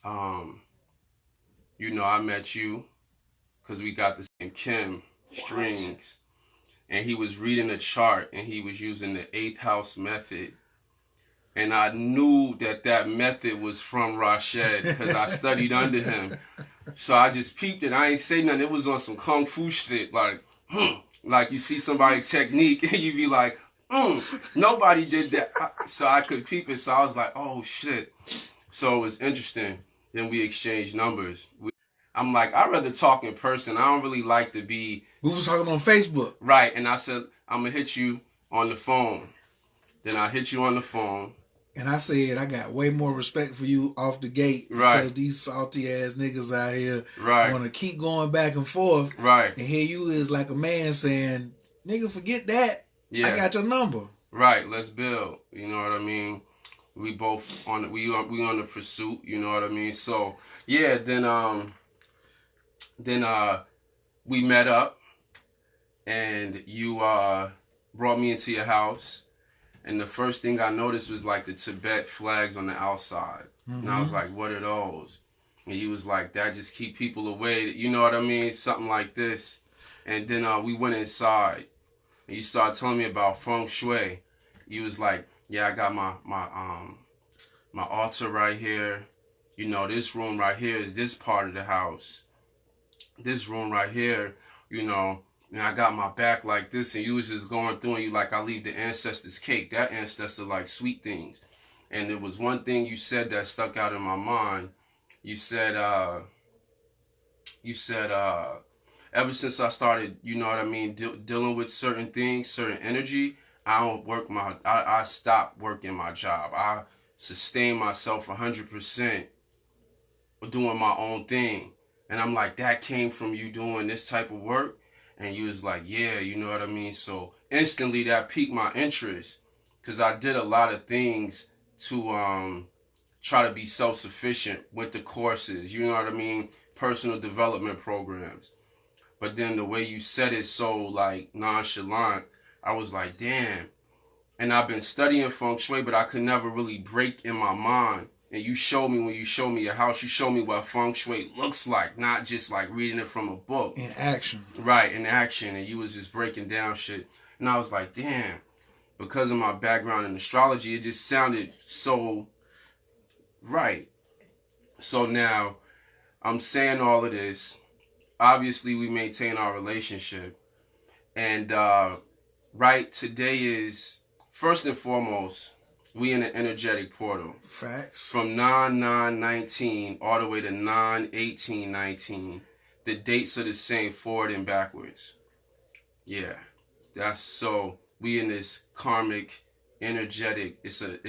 Um, I met you because we got the same Kim Strings, and he was reading a chart and he was using the eighth house method. And I knew that method was from Rashad because I studied under him. So I just peeped it. I ain't say nothing. It was on some kung fu shit, like, like you see somebody technique and you be like, nobody did that. So I could peep it. So I was like, oh shit. So it was interesting. Then we exchanged numbers. I'm like, I'd rather talk in person. I don't really like to be. We was talking on Facebook. Right. And I said, I'm going to hit you on the phone. Then I hit you on the phone. And I said, I got way more respect for you off the gate because these salty ass niggas out here want to keep going back and forth. Right. And here you is like a man saying, nigga, forget that. Yeah. I got your number. Right. Let's build. You know what I mean? We both on we on the pursuit. You know what I mean? So yeah. Then we met up, and you brought me into your house. And the first thing I noticed was like the Tibet flags on the outside. Mm-hmm. And I was like, what are those? And he was like, that just keep people away. You know what I mean? Something like this. And then we went inside. And you started telling me about feng shui. You was like, yeah, I got my altar right here. You know, this room right here is this part of the house. This room right here, you know, and I got my back like this, and you was just going through, and you like, I leave the ancestors cake. That ancestor like sweet things. And there was one thing you said that stuck out in my mind. You said, ever since I started, you know what I mean, dealing with certain things, certain energy, I stopped working my job. I sustain myself 100% doing my own thing. And I'm like, that came from you doing this type of work? And you was like, yeah, you know what I mean? So instantly that piqued my interest because I did a lot of things to try to be self-sufficient with the courses, you know what I mean? Personal development programs. But then the way you said it so like nonchalant, I was like, damn. And I've been studying feng shui, but I could never really break in my mind. And you showed me, when you showed me your house, you showed me what feng shui looks like, not just like reading it from a book. In action. Right, in action. And you was just breaking down shit. And I was like, damn, because of my background in astrology, it just sounded so right. So now I'm saying all of this. Obviously, we maintain our relationship. And right, today is, first and foremost, we in an energetic portal. Facts. From 9/9/19 all the way to 9/18/19. The dates are the same, forward and backwards. Yeah. That's so we in this karmic, energetic, it's a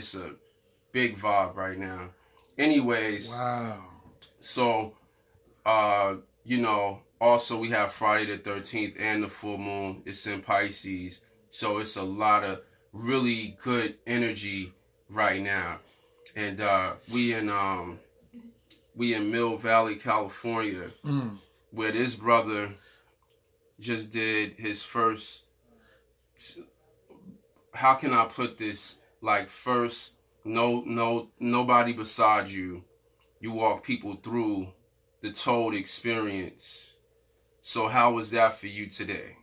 big vibe right now. Anyways. Wow. So you know, also we have Friday the 13th and the full moon. It's in Pisces. So it's a lot of really good energy right now. And we in Mill Valley, California, where this brother just did his first, how can I put this, like first nobody beside you, you walk people through the told experience. So how was that for you today?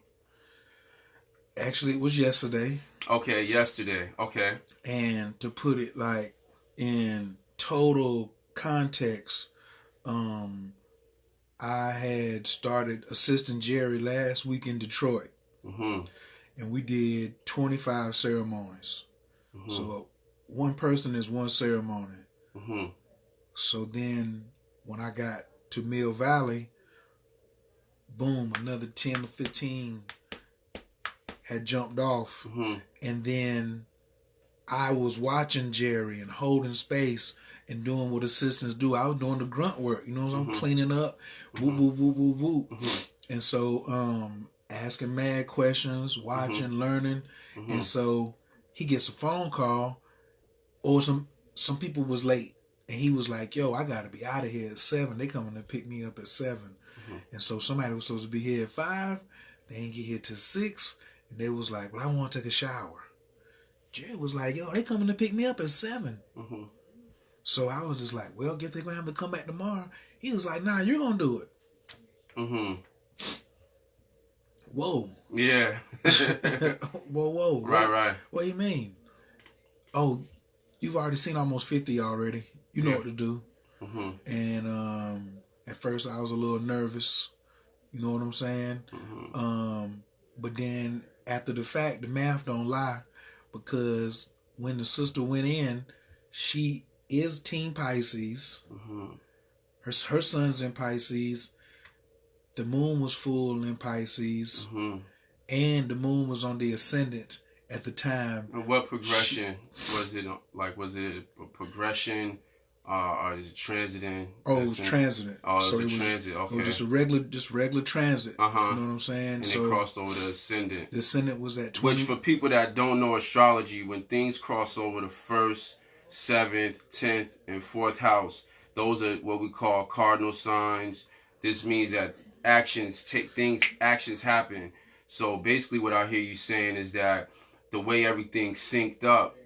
Actually, it was yesterday. Okay, yesterday. Okay. And to put it like in total context, I had started assisting Jerry last week in Detroit. Mm-hmm. And we did 25 ceremonies. Mm-hmm. So one person is one ceremony. Mm-hmm. So then when I got to Mill Valley, boom, another 10 to 15 had jumped off. Mm-hmm. And then I was watching Jerry and holding space and doing what assistants do. I was doing the grunt work, you know what I'm mm-hmm. cleaning up, whoop, whoop, whoop, whoop, whoop. Mm-hmm. And so asking mad questions, watching, mm-hmm. learning. Mm-hmm. And so he gets a phone call, or some people was late. And he was like, yo, I got to be out of here at 7. They coming to pick me up at 7. Mm-hmm. And so somebody was supposed to be here at 5. They didn't get here till 6. And they was like, well, I want to take a shower. Jerry was like, yo, they coming to pick me up at 7. Mm-hmm. So I was just like, well, guess they're going to have to come back tomorrow. He was like, nah, you're going to do it. Mm-hmm. Whoa. Yeah. Whoa. Right. What do you mean? Oh, you've already seen almost 50 already. You know what to do. Mm-hmm. And at first I was a little nervous. You know what I'm saying? Mm-hmm. But then after the fact, the math don't lie, because when the sister went in, she is Team Pisces. Mm-hmm. Her son's in Pisces. The moon was full in Pisces. Mm-hmm. And the moon was on the ascendant at the time. And what progression was it? Like, was it a progression? Or is it transiting? Oh, it was transiting. Oh, so it was transit. Okay. It was just regular transit. You know what I'm saying? And it crossed over the ascendant. The ascendant was at 20. Which, for people that don't know astrology, when things cross over the 1st, 7th, 10th, and 4th house, those are what we call cardinal signs. This means that actions happen. So basically what I hear you saying is that the way everything synced up,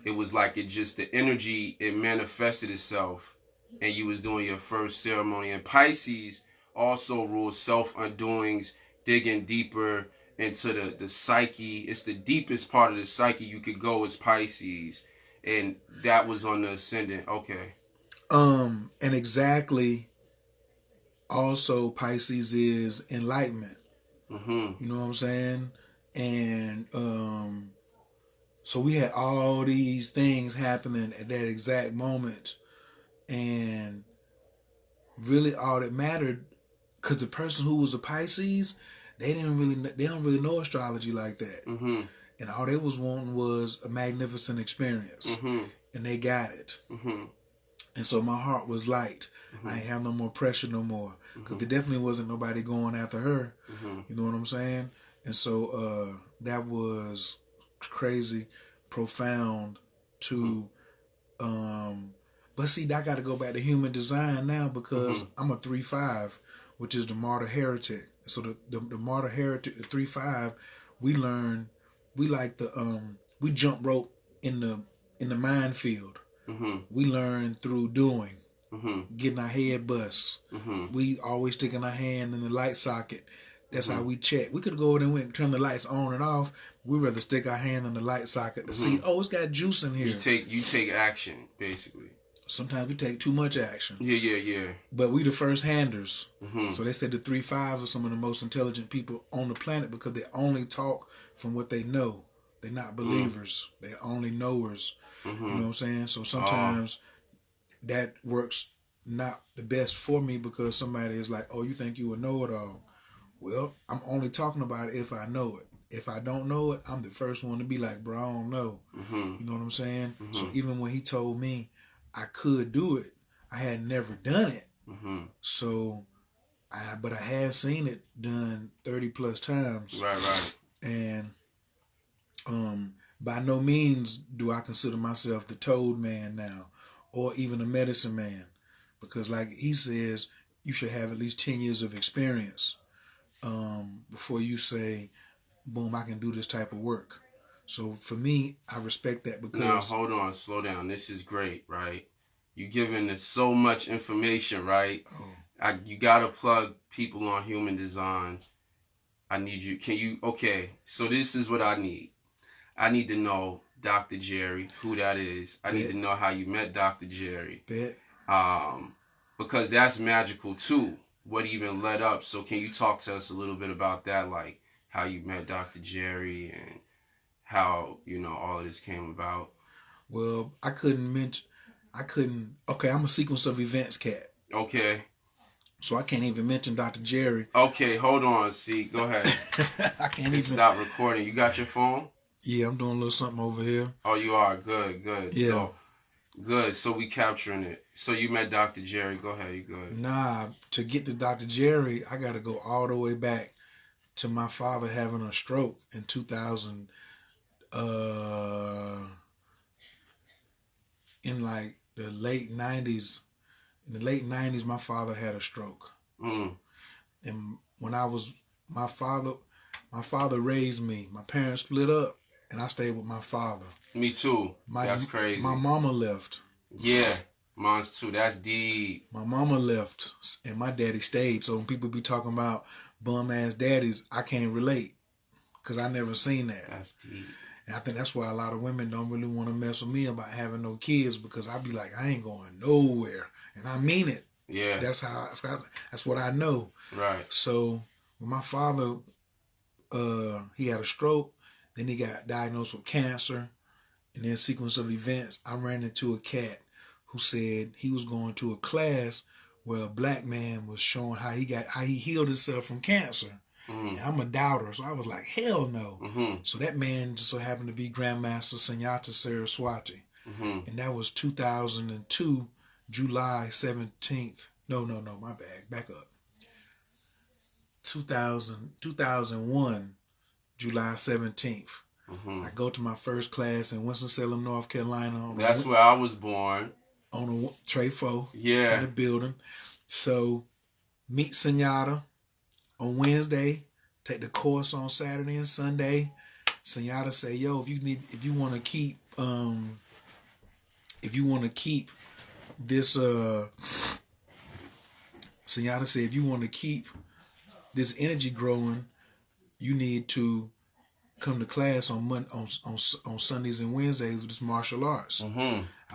it was like the energy, it manifested itself, and you was doing your first ceremony. And Pisces also rules self-undoings, digging deeper into the psyche. It's the deepest part of the psyche you could go is Pisces. And that was on the ascendant. Okay. And exactly, also Pisces is enlightenment. Mm-hmm. You know what I'm saying? And so we had all these things happening at that exact moment, and really all that mattered, because the person who was a Pisces, they don't really know astrology like that. Mm-hmm. And all they was wanting was a magnificent experience. Mm-hmm. And they got it. Mm-hmm. And so my heart was light. Mm-hmm. I ain't have no more pressure no more, because there definitely wasn't nobody going after her. Mm-hmm. You know what I'm saying? And so that was crazy, profound to but see, I got to go back to human design now, because I'm a 3-5, which is the martyr heretic. So the martyr heretic, the 3-5, we like we jump rope in the minefield. Mm-hmm. We learn through doing, getting our head bust. Mm-hmm. We always sticking our hand in the light socket. That's how we check. We could go over there and turn the lights on and off. We'd rather stick our hand in the light socket to see, oh, it's got juice in here. You take action, basically. Sometimes we take too much action. Yeah. But we the first handers. Mm-hmm. So they said the 3-5s are some of the most intelligent people on the planet, because they only talk from what they know. They're not believers. They're only knowers. Mm-hmm. You know what I'm saying? So sometimes that works not the best for me, because somebody is like, oh, you think you a know-it-all. Well, I'm only talking about it if I know it. If I don't know it, I'm the first one to be like, bro, I don't know. Mm-hmm. You know what I'm saying? Mm-hmm. So even when he told me I could do it, I had never done it. Mm-hmm. So, but I have seen it done 30 plus times. Right. And by no means do I consider myself the toad man now, or even a medicine man, because like he says, you should have at least 10 years of experience before you say, boom, I can do this type of work. So for me, I respect that, because... Now, hold on, slow down. This is great, right? You're giving us so much information, right? Oh. You got to plug people on human design. I need you. Okay, so this is what I need. I need to know Dr. Jerry, who that is. I need to know how you met Dr. Jerry. Because that's magical too. What even led up. So can you talk to us a little bit about that? Like how you met Dr. Jerry and how, all of this came about. Well, okay, I'm a sequence of events cat. Okay. So I can't even mention Dr. Jerry. Okay, hold on. See, go ahead. I can't even stop recording. You got your phone? Yeah, I'm doing a little something over here. Oh, you are? Good. Yeah. So, good. So we capturing it. So you met Dr. Jerry. Go ahead. You good. Nah, to get to Dr. Jerry, I got to go all the way back to my father having a stroke in 2000. In like the late 90s. In the late 90s, my father had a stroke. And when my father raised me. My parents split up, and I stayed with my father. Me too. That's crazy. My mama left. Yeah. Mine's too. That's deep. My mama left and my daddy stayed. So when people be talking about bum ass daddies, I can't relate because I never seen that. That's deep. And I think that's why a lot of women don't really want to mess with me about having no kids, because I be like, I ain't going nowhere, and I mean it. Yeah. That's what I know. Right. So when my father, he had a stroke, then he got diagnosed with cancer, and then a sequence of events, I ran into a cat who said he was going to a class where a black man was showing how he healed himself from cancer. And I'm a doubter, so I was like, hell no. So that man just so happened to be Grandmaster Sunyata Saraswati. And that was 2002, July 17th. No, my bad. Back up. 2001, July 17th. I go to my first class in Winston-Salem, North Carolina. That's where I was born. On a Trey Fo. Yeah. In the building. So, meet Sunyata on Wednesday. Take the course on Saturday and Sunday. Sunyata say, yo, if you want to keep this, Sunyata said, if you want to keep this energy growing, you need to come to class on Sundays and Wednesdays with this martial arts.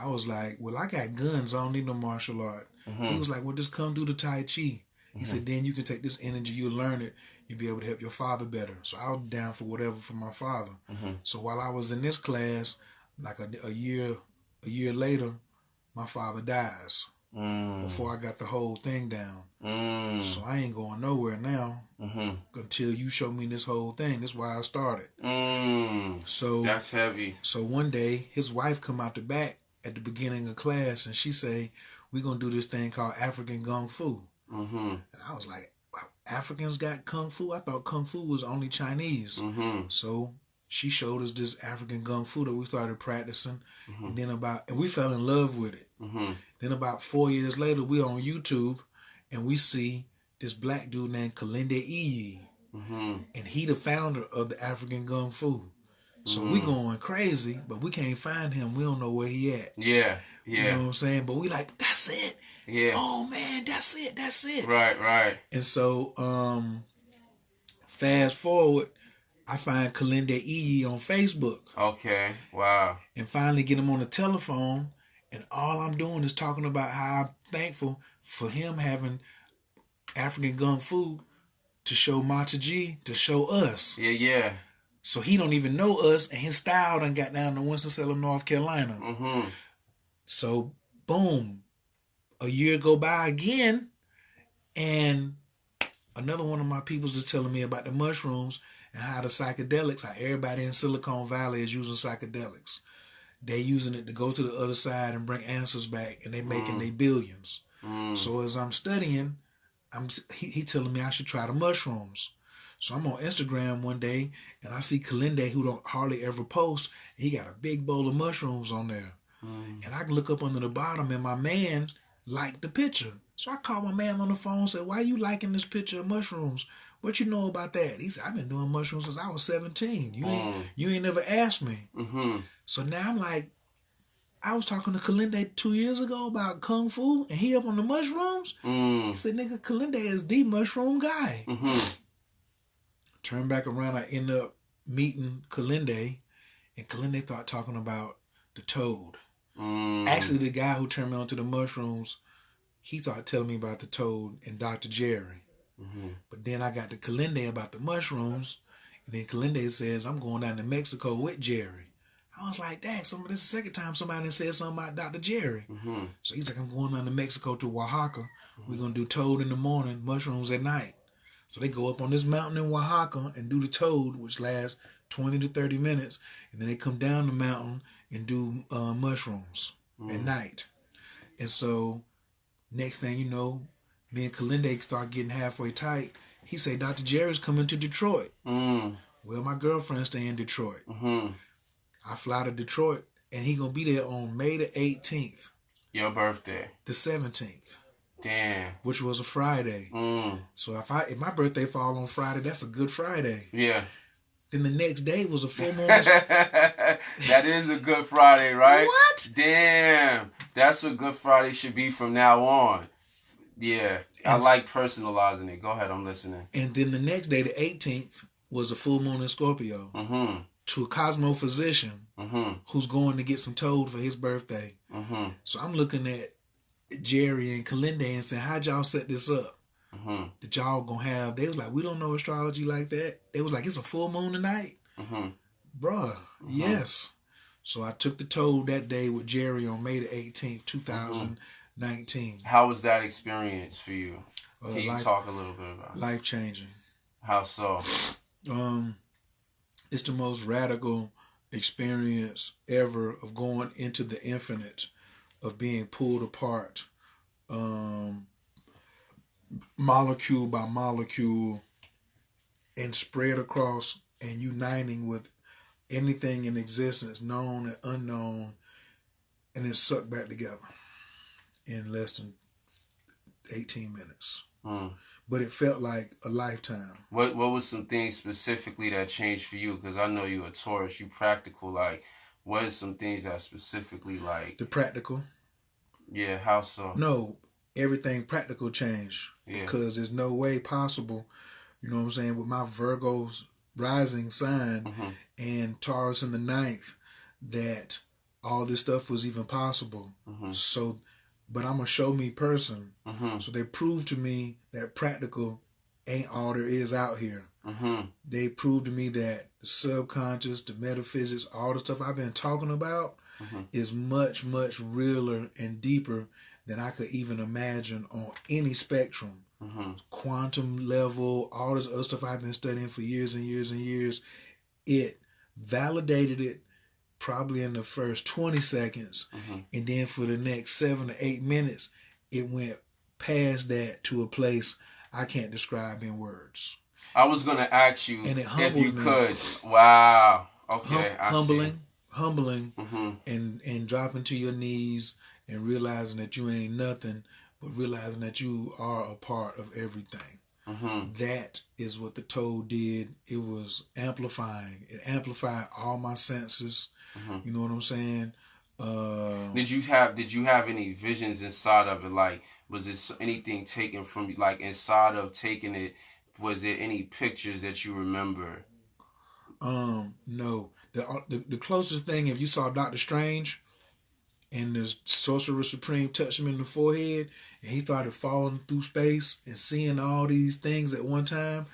I was like, well, I got guns. I don't need no martial art. He was like, well, just come do the Tai Chi. He said, then you can take this energy, you'll learn it, you'll be able to help your father better. So I was down for whatever for my father. So while I was in this class, like a year later, my father dies. Before I got the whole thing down. So I ain't going nowhere now until you show me this whole thing. That's why I started. So that's heavy. So one day, his wife come out the back at the beginning of class, and she say, we're going to do this thing called African Kung Fu. And I was like, wow, Africans got Kung Fu? I thought Kung Fu was only Chinese. So she showed us this African Kung Fu that we started practicing. And then and we fell in love with it. Then about 4 years later, we on YouTube, and we see this black dude named Kalinde Iyi. And he the founder of the African Kung Fu. So we going crazy, but we can't find him. We don't know where he at. Yeah. You know what I'm saying? But we like, that's it. Yeah. Oh man, that's it. Right. And so fast forward, I find Kalinde Iyi on Facebook. Okay. Wow. And finally get him on the telephone, and all I'm doing is talking about how I'm thankful for him having African Kung Fu to show Mata G, to show us. Yeah. So he don't even know us, and his style done got down to Winston-Salem, North Carolina. So, boom. A year go by again, and another one of my peoples is telling me about the mushrooms and how the psychedelics, how everybody in Silicon Valley is using psychedelics. They using it to go to the other side and bring answers back, and they making their billions. So as I'm studying, he telling me I should try the mushrooms. So I'm on Instagram one day, and I see Kalinde, who don't hardly ever post. He got a big bowl of mushrooms on there. And I can look up under the bottom, and my man liked the picture. So I called my man on the phone and said, why you liking this picture of mushrooms? What you know about that? He said, I've been doing mushrooms since I was 17. You ain't never asked me. So now I'm like, I was talking to Kalinde 2 years ago about Kung Fu, and he up on the mushrooms. He said, nigga, Kalinde is the mushroom guy. Turn back around, I end up meeting Kalinde, and Kalinde started talking about the toad. Actually, the guy who turned me on to the mushrooms, he started telling me about the toad and Dr. Jerry. But then I got to Kalinde about the mushrooms, and then Kalinde says, I'm going down to Mexico with Jerry. I was like, dang, this is the second time somebody said something about Dr. Jerry. So he's like, I'm going down to Mexico to Oaxaca. We're going to do toad in the morning, mushrooms at night. So they go up on this mountain in Oaxaca and do the toad, which lasts 20 to 30 minutes. And then they come down the mountain and do mushrooms at night. And so next thing you know, me and Kalinde start getting halfway tight. He say, Dr. Jerry's coming to Detroit. Well, my girlfriend stay in Detroit. I fly to Detroit, and he going to be there on May the 18th. Your birthday. The 17th. Damn. Which was a Friday. So if my birthday fall on Friday, that's a Good Friday. Yeah. Then the next day was a full moon. That is a Good Friday, right? What? Damn. That's what Good Friday should be from now on. Yeah, I like personalizing it. Go ahead, I'm listening. And then the next day, the 18th, was a full moon in Scorpio. To a Cosmo physician who's going to get some toad for his birthday. So I'm looking at Jerry and Kalinde and saying, how'd y'all set this up? That y'all gonna have? They was like, we don't know astrology like that. They was like, it's a full moon tonight. Bruh, yes. So I took the toad that day with Jerry on May the 18th, 2019. How was that experience for you? Can you talk a little bit about it? Life-changing. How so? It's the most radical experience ever of going into the infinite, of being pulled apart, molecule by molecule, and spread across and uniting with anything in existence, known and unknown, and then sucked back together in less than 18 minutes. But it felt like a lifetime. What was some things specifically that changed for you? Because I know you're a Taurus, you practical. Like, what are some things that specifically like... The practical? Yeah, how so? No, everything practical changed. Yeah. Because there's no way possible, you know what I'm saying, with my Virgo's rising sign and Taurus in the 9th, that all this stuff was even possible. So... But I'm a show me person. So they proved to me that practical ain't all there is out here. They proved to me that the subconscious, the metaphysics, all the stuff I've been talking about is much, much realer and deeper than I could even imagine on any spectrum. Quantum level, all this other stuff I've been studying for years and years and years. It validated it probably in the first 20 seconds. And then for the next 7 to 8 minutes, it went past that to a place I can't describe in words. I was going to ask you if you could. Me. Wow. Okay. Humbling, and dropping to your knees and realizing that you ain't nothing, but realizing that you are a part of everything. That is what the toad did. It was amplifying. It amplified all my senses. You know what I'm saying? Did you have any visions inside of it? Like, was it anything taken from, like, inside of taking it? Was there any pictures that you remember? No. The closest thing, if you saw Doctor Strange and the Sorcerer Supreme touched him in the forehead and he started falling through space and seeing all these things at one time,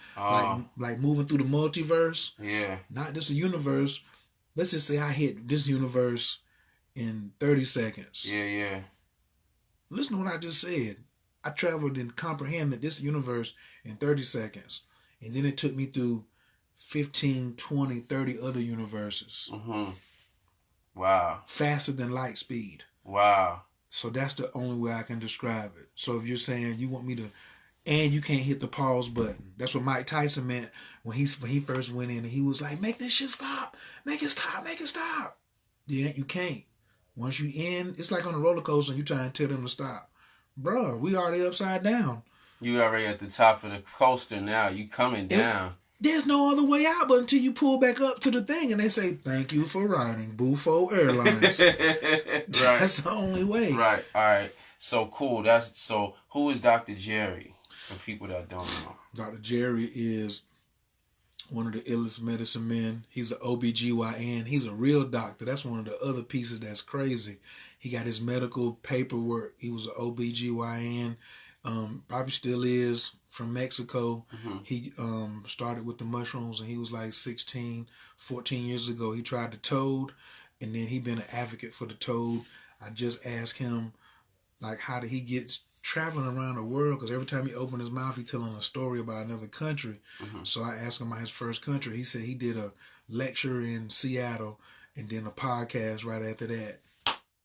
like moving through the multiverse. Yeah. Not just a universe. Let's just say I hit this universe in 30 seconds. Yeah. Listen to what I just said. I traveled and comprehended this universe in 30 seconds. And then it took me through 15, 20, 30 other universes. Wow. Faster than light speed. Wow. So that's the only way I can describe it. So if you're saying you want me to, and you can't hit the pause button. That's what Mike Tyson meant when he first went in and he was like, make this shit stop. Make it stop. Make it stop. Yeah, you can't. Once you in, it's like on a roller coaster and you try and tell them to stop. Bruh, we already upside down. You already at the top of the coaster now. You coming down. There's no other way out but until you pull back up to the thing and they say, thank you for riding Bufo Airlines. Right. That's the only way. Right. All right. So cool. So who is Dr. Jerry for people that don't know? Dr. Jerry is one of the illest medicine men. He's an OBGYN. He's a real doctor. That's one of the other pieces that's crazy. He got his medical paperwork. He was an OBGYN. Probably still is, from Mexico. He started with the mushrooms and he was like 16, 14 years ago. He tried the toad and then he been an advocate for the toad. I just asked him, like, how did he get traveling around the world? Because every time he opened his mouth, he telling a story about another country. So I asked him about his first country. He said he did a lecture in Seattle and then a podcast right after that.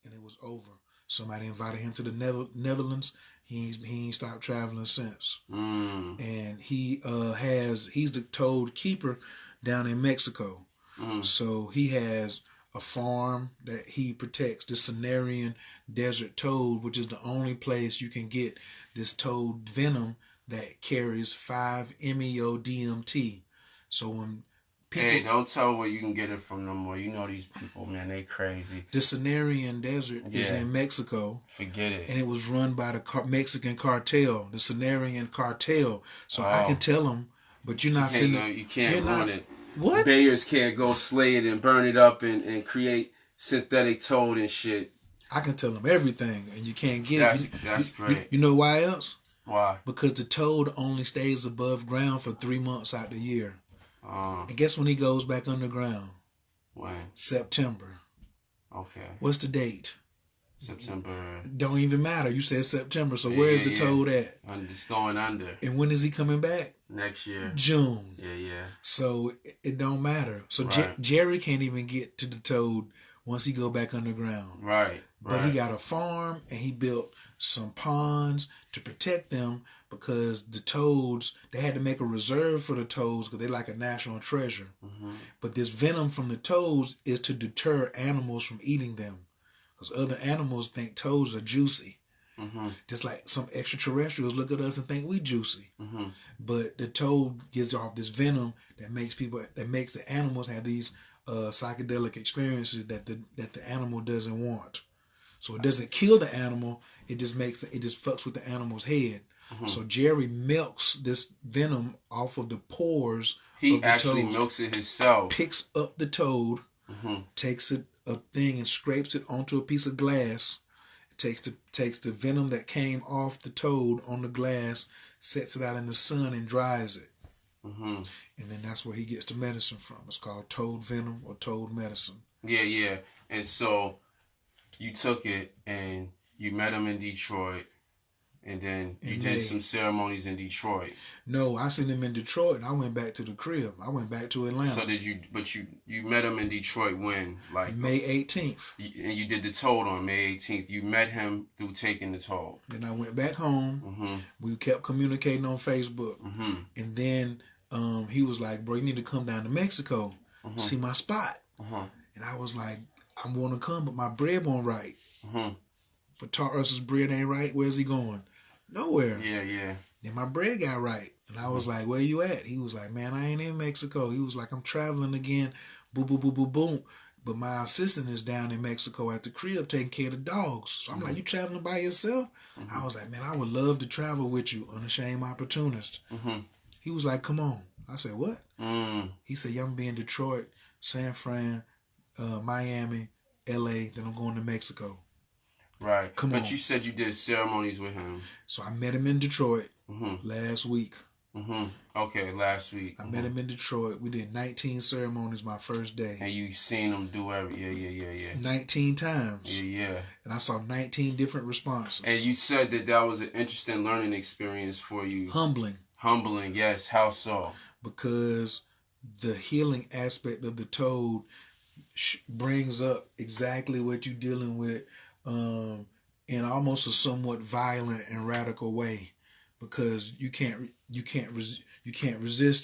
And it was over. Somebody invited him to the Netherlands. He ain't stopped traveling since. And he's the toad keeper down in Mexico. So he has a farm that he protects, the Cenarian desert toad, which is the only place you can get this toad venom that carries 5-MeO-DMT. So when Hey, don't tell where you can get it from no more. You know these people, man, they crazy. The Cenarian Desert is in Mexico. Forget it. And it was run by the Mexican cartel, the Cenarian cartel. So I can tell them, but you're not finna. You can't ruin it. What? Bayers can't go slay it and burn it up and create synthetic toad and shit. I can tell them everything, and you can't get it. That's great. You know why else? Why? Because the toad only stays above ground for 3 months out the year. And guess when he goes back underground? When? September. Okay. What's the date? September. Don't even matter. You said September, so where is the toad at? It's going under. And when is he coming back? Next year. June. Yeah. So it don't matter. So Jerry can't even get to the toad once he go back underground. Right. But he got a farm and he built some ponds to protect them because the toads, they had to make a reserve for the toads because they're like a national treasure. Mm-hmm. But this venom from the toads is to deter animals from eating them because other animals think toads are juicy. Mm-hmm. Just like some extraterrestrials look at us and think we juicy. Mm-hmm. But the toad gives off this venom that makes the animals have these psychedelic experiences that the animal doesn't want. So it doesn't kill the animal. It just fucks with the animal's head. Mm-hmm. So Jerry milks this venom off of the pores. He actually milks it himself. Picks up the toad, takes a thing and scrapes it onto a piece of glass. Takes the venom that came off the toad on the glass, sets it out in the sun and dries it. Mm-hmm. And then that's where he gets the medicine from. It's called toad venom or toad medicine. Yeah. And so you took it and you met him in Detroit, and then you did some ceremonies in Detroit. No, I seen him in Detroit and I went back to the crib. I went back to Atlanta. So did you, but you met him in Detroit when? Like May 18th. And you did the toad on May 18th. You met him through taking the toad. Then I went back home. Mm-hmm. We kept communicating on Facebook. Mm-hmm. And then he was like, bro, you need to come down to Mexico, see my spot. Mm-hmm. And I was like, I'm going to come, but my bread won't right. Mm-hmm. For Taurus's bread ain't right, where's he going? Nowhere. Yeah. Then my bread got right. And I was like, where you at? He was like, man, I ain't in Mexico. He was like, I'm traveling again. Boom, boom, boom, boom, boom. But my assistant is down in Mexico at the crib taking care of the dogs. So I'm like, you traveling by yourself? Mm-hmm. I was like, man, I would love to travel with you, unashamed opportunist. Mm-hmm. He was like, come on. I said, what? He said, yeah, I'm going to be in Detroit, San Fran, Miami, LA, then I'm going to Mexico. Right. But you said you did ceremonies with him. So I met him in Detroit last week. Mm-hmm. Okay, last week. I met him in Detroit. We did 19 ceremonies my first day. And you seen him do yeah. 19 times. Yeah. And I saw 19 different responses. And you said that was an interesting learning experience for you. Humbling, yes. How so? Because the healing aspect of the toad brings up exactly what you're dealing with in almost a somewhat violent and radical way, because you can't resist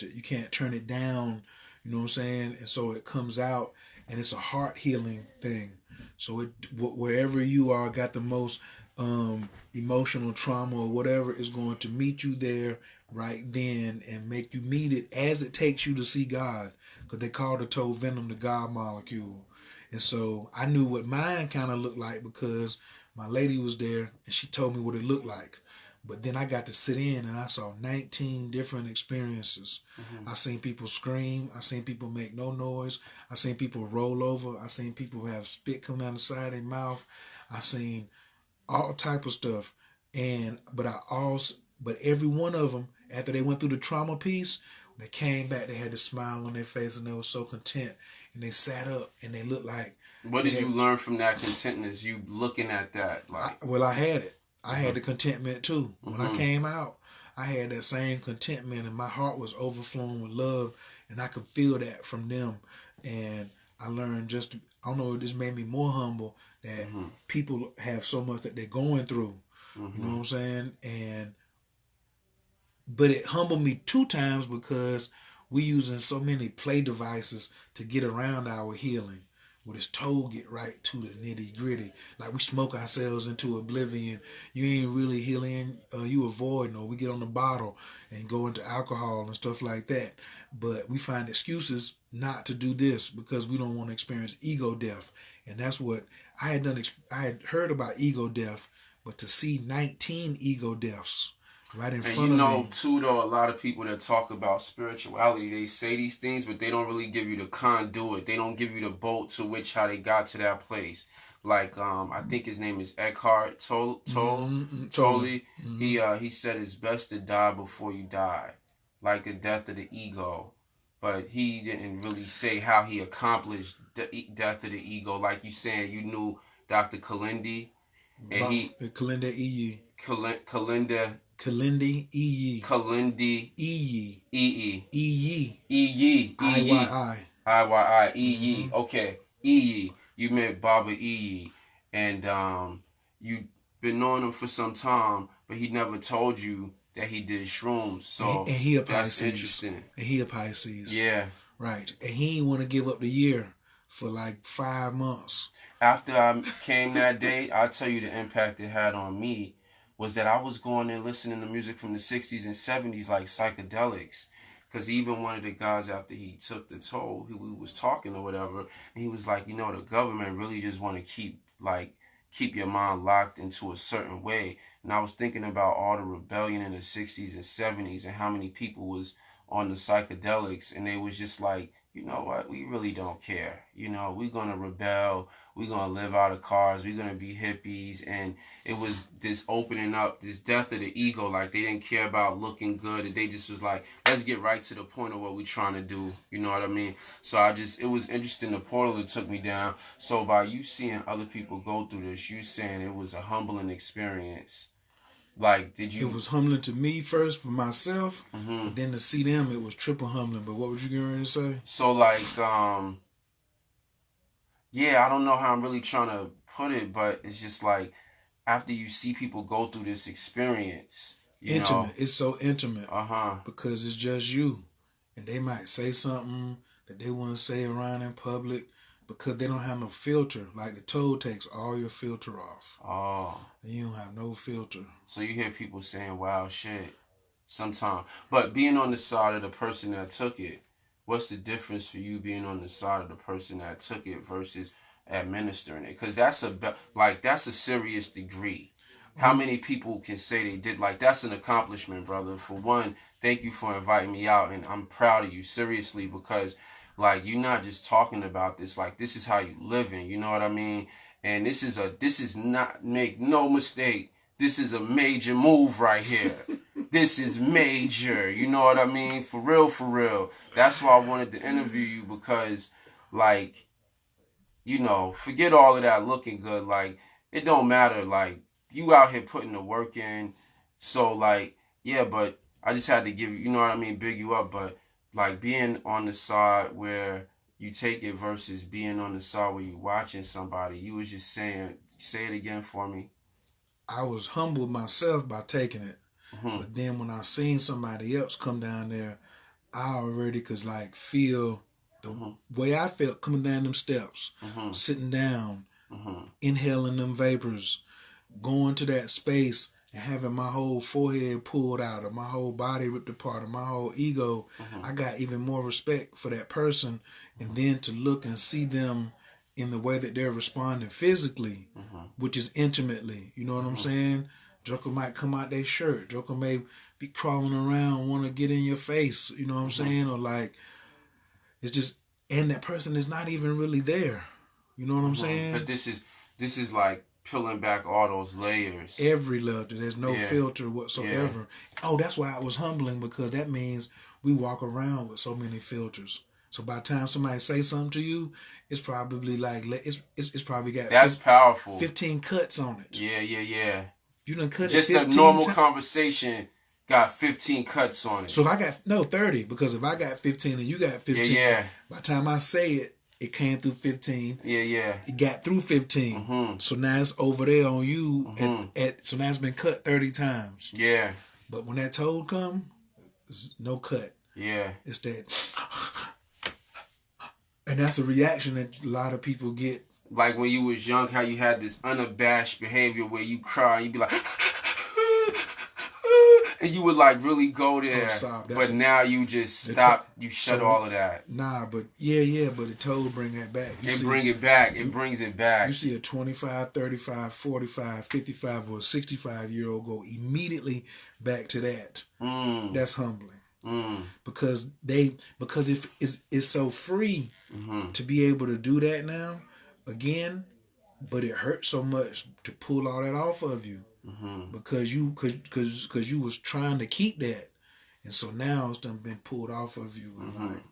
it. You can't turn it down. You know what I'm saying? And so it comes out, and it's a heart healing thing. So wherever you are, got the most emotional trauma or whatever, is going to meet you there right then and make you meet it as it takes you to see God, because they call the toad venom the God molecule. And so I knew what mine kind of looked like because my lady was there and she told me what it looked like. But then I got to sit in and I saw 19 different experiences. Mm-hmm. I seen people scream. I seen people make no noise. I seen people roll over. I seen people have spit come down the side of their mouth. I seen all type of stuff. But every one of them, after they went through the trauma piece, when they came back, they had a smile on their face and they were so content. And they sat up and they looked like... What did you learn from that contentness? You looking at that? I had it. I had the contentment too. When I came out, I had that same contentment and my heart was overflowing with love, and I could feel that from them. And I learned I don't know, it just made me more humble that people have so much that they're going through. You know what I'm saying? But it humbled me 2 times because we using so many play devices to get around our healing. Where this toad get right to the nitty gritty. Like we smoke ourselves into oblivion. You ain't really healing, you avoiding, or we get on the bottle and go into alcohol and stuff like that. But we find excuses not to do this because we don't want to experience ego death. And that's what I had done. I had heard about ego death, but to see 19 ego deaths right in front of me. And you know, too, though, a lot of people that talk about spirituality, they say these things, but they don't really give you the conduit. They don't give you the boat to which how they got to that place. Like, I think his name is Eckhart Tolle. Mm-hmm. He said it's best to die before you die, like the death of the ego. But he didn't really say how he accomplished the death of the ego. Like you saying, you knew Dr. Kalindi, and Kalindi Iyi. Kalindi Iyi. Iyi. Okay, Iyi. You met Baba Iyi, and you been knowing him for some time, but he never told you that he did shrooms. So and he a Pisces. That's interesting. And he a Pisces. Yeah. Right. And he ain't want to give up the year for like 5 months. After I came that day, I'll tell you the impact it had on me was that I was going and listening to music from the 60s and 70s like psychedelics. Because even one of the guys, after he took the toll, we was talking or whatever, and he was like, you know, the government really just want to keep your mind locked into a certain way. And I was thinking about all the rebellion in the 60s and 70s and how many people was on the psychedelics, and they was just like, you know what, we really don't care. You know, we're going to rebel. We're going to live out of cars. We're going to be hippies. And it was this opening up, this death of the ego. Like, they didn't care about looking good. And they just was like, let's get right to the point of what we're trying to do. You know what I mean? So it was interesting, the portal that took me down. So by you seeing other people go through this, you saying it was a humbling experience. Like, did you... It was humbling to me first for myself, mm-hmm. but then to see them, it was triple humbling. But what was you going to say? So, like, yeah, I don't know how I'm really trying to put it, but it's just like, after you see people go through this experience, you know... It's so intimate. Uh-huh. Because it's just you. And they might say something that they wouldn't say around in public, because they don't have no filter. Like the toll takes all your filter off. Oh. And you don't have no filter. So you hear people saying wild shit sometimes. But being on the side of the person that took it, what's the difference for you being on the side of the person that took it versus administering it? Because that's a serious degree. How many people can say they did? Like, that's an accomplishment, brother. For one, thank you for inviting me out, and I'm proud of you, seriously, because... like, you're not just talking about this. Like, this is how you living. You know what I mean? And this is not, make no mistake, this is a major move right here. This is major. You know what I mean? For real, for real. That's why I wanted to interview you, because, like, you know, forget all of that looking good. Like, it don't matter. Like, you out here putting the work in. So, like, yeah, but I just had to give you, you know what I mean, big you up, but... like being on the side where you take it versus being on the side where you're watching somebody. You was just saying, say it again for me. I was humbled myself by taking it. Mm-hmm. But then when I seen somebody else come down there, I already could like feel the mm-hmm. way I felt coming down them steps, mm-hmm. sitting down, mm-hmm. inhaling them vapors, going to that space and having my whole forehead pulled out or my whole body ripped apart or my whole ego. Mm-hmm. I got even more respect for that person. And then to look and see them in the way that they're responding physically, mm-hmm. which is intimately, you know what mm-hmm. I'm saying? Joker might come out their shirt. Joker may be crawling around, want to get in your face, you know what I'm mm-hmm. saying? Or like, it's just, and that person is not even really there. You know what I'm mm-hmm. saying? But this is like peeling back all those layers. Every level. There's no filter whatsoever. Yeah. Oh, that's why it was humbling, because that means we walk around with so many filters. So by the time somebody say something to you, it's probably like, it's probably got that's powerful. 15 cuts on it. Yeah. You done cut just it 15 a normal conversation got 15 cuts on it. So if I got 30, because if I got 15 and you got 15, by the time I say it, it came through 15. Yeah. It got through 15. Mm-hmm. So now it's over there on you. Mm-hmm. So now it's been cut 30 times. Yeah. But when that toll come, there's no cut. Yeah. It's that. And that's a reaction that a lot of people get. Like when you was young, how you had this unabashed behavior where you cry and you be like, And you would like really go there, stop. but now you just stop. You shut all of that. Nah, but yeah, but it totally bring that back. It brings it back. You see a 25, 35, 45, 55, or 65-year-old go immediately back to that. That's humbling. Because it's so free to be able to do that now again, but it hurts so much to pull all that off of you because you was trying to keep that, and so now it's done been pulled off of you, and like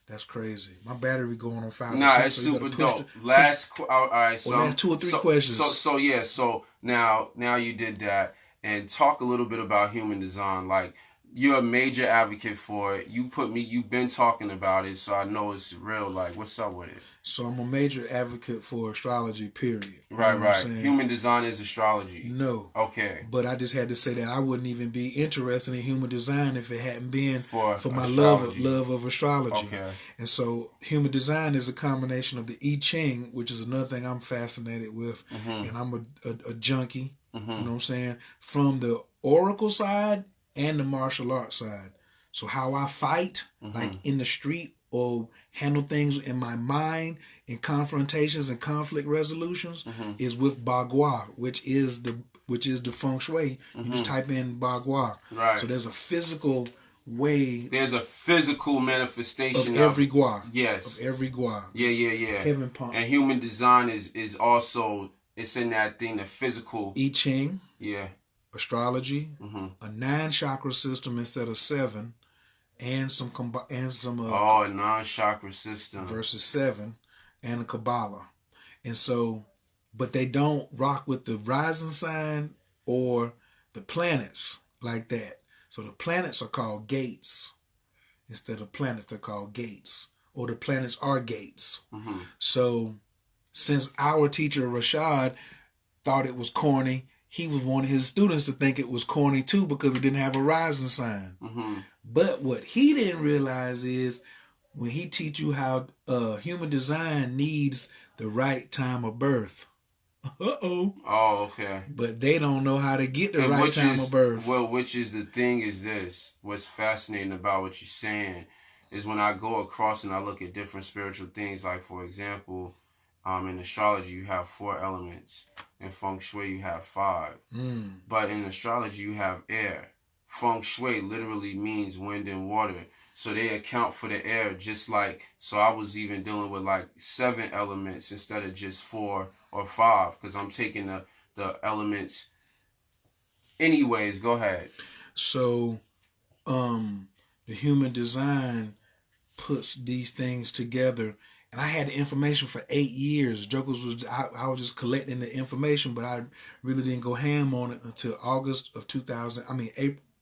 that's crazy. My battery going on 5%. Nah, it's super dope. Last 2 or 3 questions. So now you did that, and talk a little bit about human design. Like, you're a major advocate for it. You've been talking about it, so I know it's real. Like, what's up with it? So I'm a major advocate for astrology, period. Right. Human design is astrology. No. Okay. But I just had to say that I wouldn't even be interested in human design if it hadn't been for my astrology. love of astrology. Okay. And so human design is a combination of the I Ching, which is another thing I'm fascinated with, and I'm a junkie, you know what I'm saying, from the oracle side and the martial arts side. So how I fight, like in the street, or handle things in my mind in confrontations and conflict resolutions, is with Bagua, which is the feng shui. You just type in Bagua. Right. So there's a physical way. There's a physical manifestation of every gua. Yes. Of every gua. Yeah. Heaven pump. And human design is also, it's in that thing, the physical. I Ching. Yeah. Astrology, a 9 chakra system instead of 7, and some a 9 chakra system versus 7, and a Kabbalah. And so, but they don't rock with the rising sign or the planets like that. So the planets are called gates instead of planets. They're called gates, or the planets are gates. So since our teacher Rashad thought it was corny, he was wanting his students to think it was corny too because it didn't have a rising sign. But what he didn't realize is when he teach you how human design needs the right time of birth. Oh, okay. But they don't know how to get the right time of birth. Well, which is the thing is this. What's fascinating about what you're saying is when I go across and I look at different spiritual things, like, for example, in astrology, you have 4 elements. In feng shui, you have 5. But in astrology, you have air. Feng shui literally means wind and water. So they account for the air just like, so I was even dealing with like 7 elements instead of just 4 or 5, because I'm taking the elements. Anyways, go ahead. So the human design puts these things together. And I had the information for 8 years. I was just collecting the information, but I really didn't go ham on it until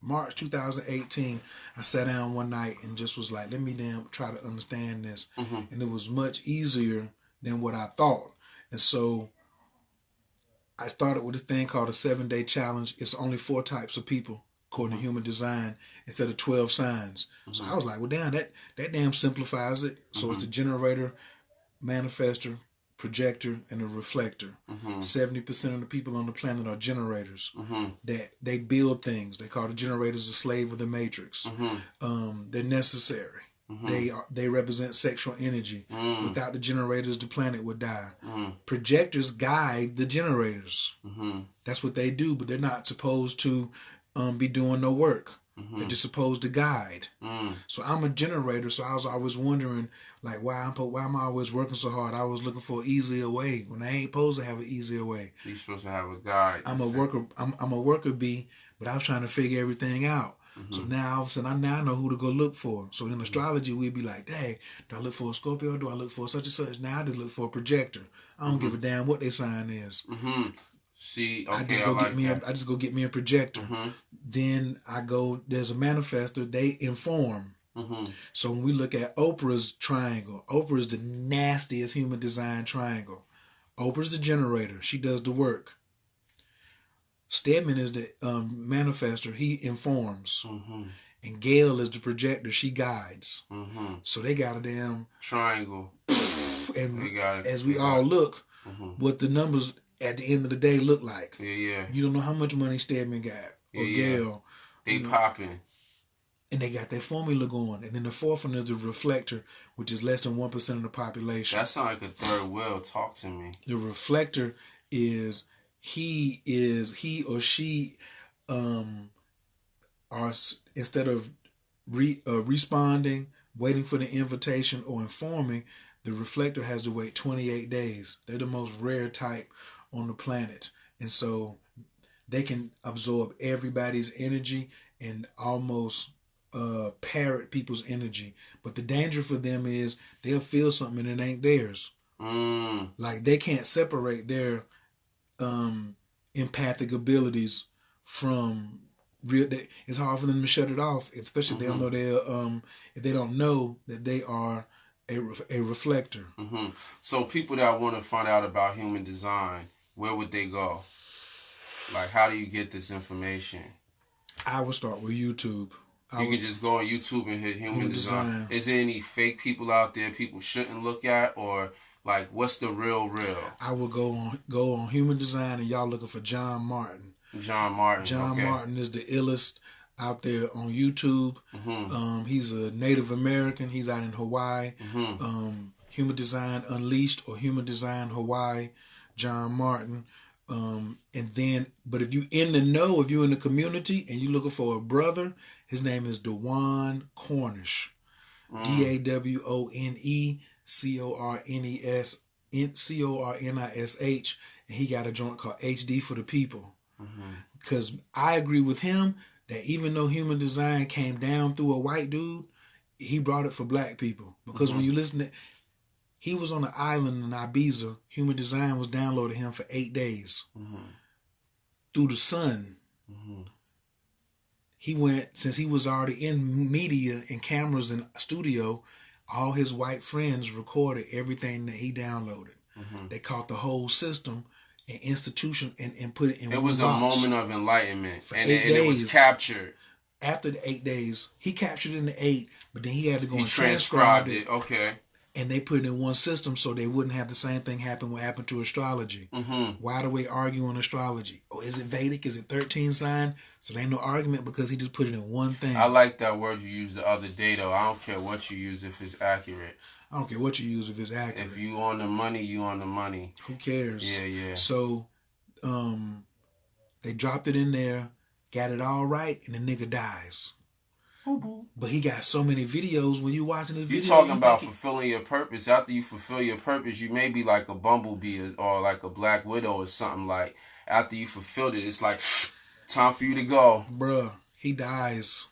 March 2018. I sat down one night and just was like, let me try to understand this. And it was much easier than what I thought. And so I started with a thing called a 7-day challenge. It's only 4 types of people according to human design instead of 12 signs. So I was like, well, damn, that damn simplifies it. So it's a generator, manifestor, projector, and a reflector. 70% of the people on the planet are generators. That they build things. They call the generators the slave of the matrix. They're necessary. They represent sexual energy. Without the generators, the planet would die. Projectors guide the generators. That's what they do, but they're not supposed to be doing no work. They're just supposed to guide. So I'm a generator, so I was always wondering, like, why am I always working so hard? I was looking for an easier way when I ain't supposed to have an easier way. You're supposed to have a guide. I'm a worker bee, but I was trying to figure everything out. So now all of a sudden I know who to go look for. So in astrology we'd be like, dang, do I look for a Scorpio? Do I look for such and such? Now I just look for a projector. I don't give a damn what their sign is. See, okay, I just go get me a projector. Then there's a manifestor, they inform. So when we look at Oprah's triangle, Oprah is the nastiest human design triangle. Oprah's the generator, she does the work. Stedman is the manifestor, he informs. And Gail is the projector, she guides. So they got a damn triangle. And as we all look, what the numbers at the end of the day look like. You don't know how much money Stedman got, or Gail, They popping. And they got their formula going. And then the fourth one is the reflector, which is less than 1% of the population. That sounds like a third wheel. Talk to me. The reflector is he or she are, instead of responding, waiting for the invitation, or informing, the reflector has to wait 28 days. They're the most rare type on the planet. And so they can absorb everybody's energy and almost parrot people's energy. But the danger for them is they'll feel something and it ain't theirs. Like they can't separate their empathic abilities from real. It's hard for them to shut it off, especially if they don't know if they don't know that they are a reflector. So people that want to find out about human design, where would they go? Like, how do you get this information? I would start with YouTube. You can just go on YouTube and hit human design. Is there any fake people out there people shouldn't look at, or like what's the real? I would go on human design, and y'all looking for John Martin. John Martin is the illest out there on YouTube. He's a Native American. He's out in Hawaii. Human Design Unleashed or Human Design Hawaii, John Martin. And then, but if you in the know, if you in the community and you looking for a brother, his name is Dewan Cornish. DAWONECORNISH, and he got a joint called HD for the People. Because I agree with him that even though human design came down through a white dude, he brought it for black people. Because when you listen to, he was on an island in Ibiza. Human design was downloaded him for 8 days through the sun. He went, since he was already in media and cameras and studio, all his white friends recorded everything that he downloaded. They caught the whole system and institution and put it in one box. It was a moment of enlightenment. And it was captured. After the 8 days, he captured it in the 8, but then he had to go and transcribe it. Okay. And they put it in one system so they wouldn't have the same thing happen what happened to astrology. Why do we argue on astrology? Oh, is it Vedic? Is it 13 sign? So there ain't no argument because he just put it in one thing. I like that word you used the other day, though. I don't care what you use if it's accurate. I don't care what you use if it's accurate. If you on the money, you on the money. Who cares? Yeah. So they dropped it in there, got it all right, and the nigga dies. But he got so many videos when you watching this video. You talking about fulfilling your purpose. After you fulfill your purpose, you may be like a bumblebee or like a Black Widow or something. Like, after you fulfilled it, it's like, time for you to go. Bruh, he dies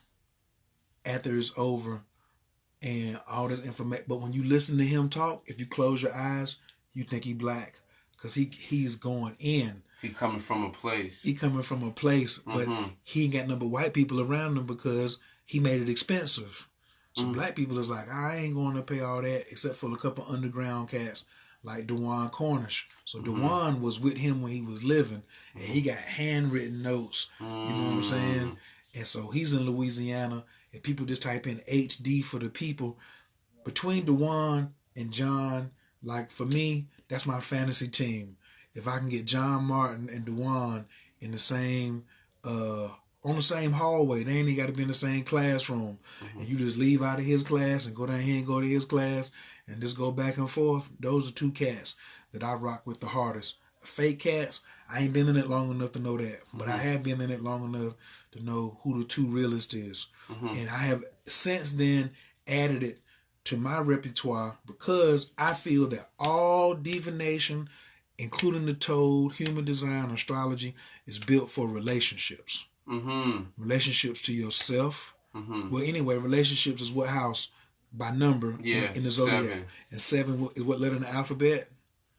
after it's over and all this information. But when you listen to him talk, if you close your eyes, you think he black. Because he's going in. He coming from a place. But he ain't got no but white people around him because he made it expensive. So black people is like, I ain't going to pay all that except for a couple underground cats like Dewan Cornish. So Dewan was with him when he was living, and he got handwritten notes. You know what I'm saying? And so he's in Louisiana, and people just type in HD for the People. Between Dewan and John, like for me, that's my fantasy team. If I can get John Martin and Dewan in the same on the same hallway, they ain't got to be in the same classroom, and you just leave out of his class and go down here and go to his class and just go back and forth. Those are two cats that I rock with the hardest. Fake cats, I ain't been in it long enough to know that, but I have been in it long enough to know who the two realist is, and I have since then added it to my repertoire because I feel that all divination, including the Toad, human design, astrology, is built for relationships. Relationships to yourself. Well, anyway, relationships is what house by number in the zodiac. 7. And 7 is what letter in the alphabet?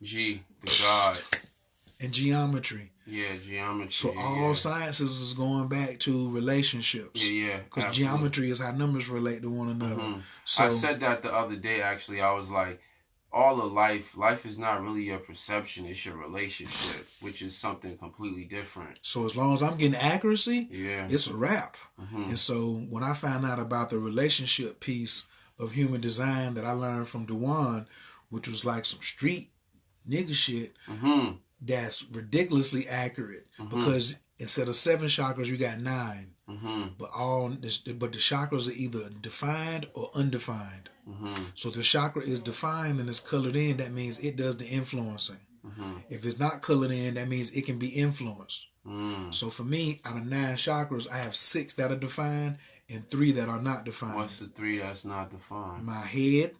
G, the God. And geometry. Yeah, geometry. So all sciences is going back to relationships. Yeah. Because geometry is how numbers relate to one another. So I said that the other day, actually. I was like, all of life is not really your perception, it's your relationship, which is something completely different. So as long as I'm getting accuracy, it's a wrap. And so when I found out about the relationship piece of human design that I learned from Dewan, which was like some street nigga shit, that's ridiculously accurate, because instead of 7 chakras, you got 9. But the chakras are either defined or undefined. So if the chakra is defined and it's colored in, that means it does the influencing. If it's not colored in, that means it can be influenced. So for me, out of 9 chakras, I have 6 that are defined and 3 that are not defined. What's the 3 that's not defined? My head,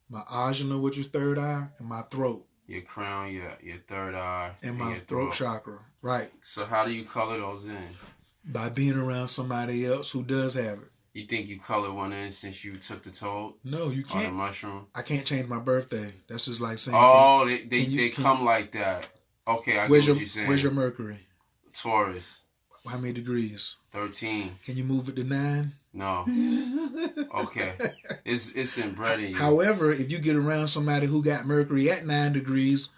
my ajna, which is third eye, and my throat. Your crown, your third eye, and my your throat chakra. Right. So how do you color those in? By being around somebody else who does have it. You think you color one in since you took the toad? No, you can't. Or the mushroom? I can't change my birthday. That's just like saying. Oh, they come like that. Okay, I get what you're saying. Where's your Mercury? Taurus. How many degrees? 13. Can you move it to 9? No. Okay. It's inbred in you. However, if you get around somebody who got Mercury at 9 degrees,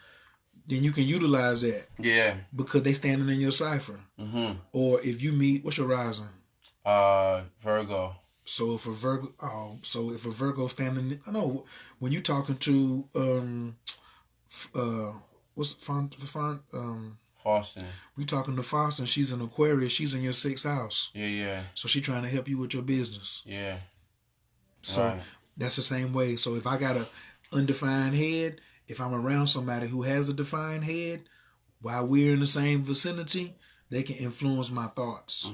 then you can utilize that. Yeah. Because they standing in your cipher. Or if you meet, what's your rising? Virgo. So if a Virgo standing, when you talking to what's Faustin. We talking to Faustin. She's an Aquarius. She's in your 6th house. Yeah. So she trying to help you with your business. Yeah. So that's the same way. So if I got a undefined head, if I'm around somebody who has a defined head, while we're in the same vicinity, they can influence my thoughts.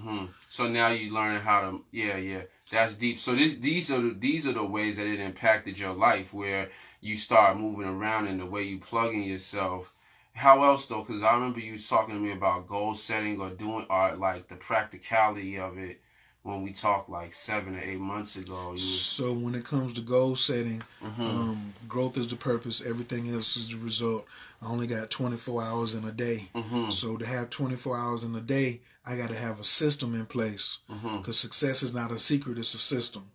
So now you learning how to, yeah. That's deep. So these are the ways that it impacted your life, where you start moving around and the way you plug in yourself. How else though? Because I remember you talking to me about goal setting or like the practicality of it when we talked like 7 or 8 months ago. So when it comes to goal setting, growth is the purpose. Everything else is the result. I only got 24 hours in a day. So to have 24 hours in a day, I got to have a system in place. Because success is not a secret, it's a system.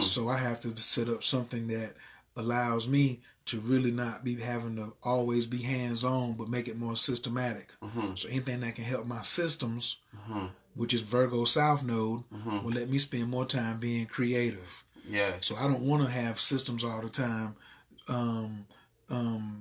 So I have to set up something that allows me to really not be having to always be hands-on, but make it more systematic. So anything that can help my systems, which is Virgo South Node, will let me spend more time being creative. Yeah. So I don't want to have systems all the time,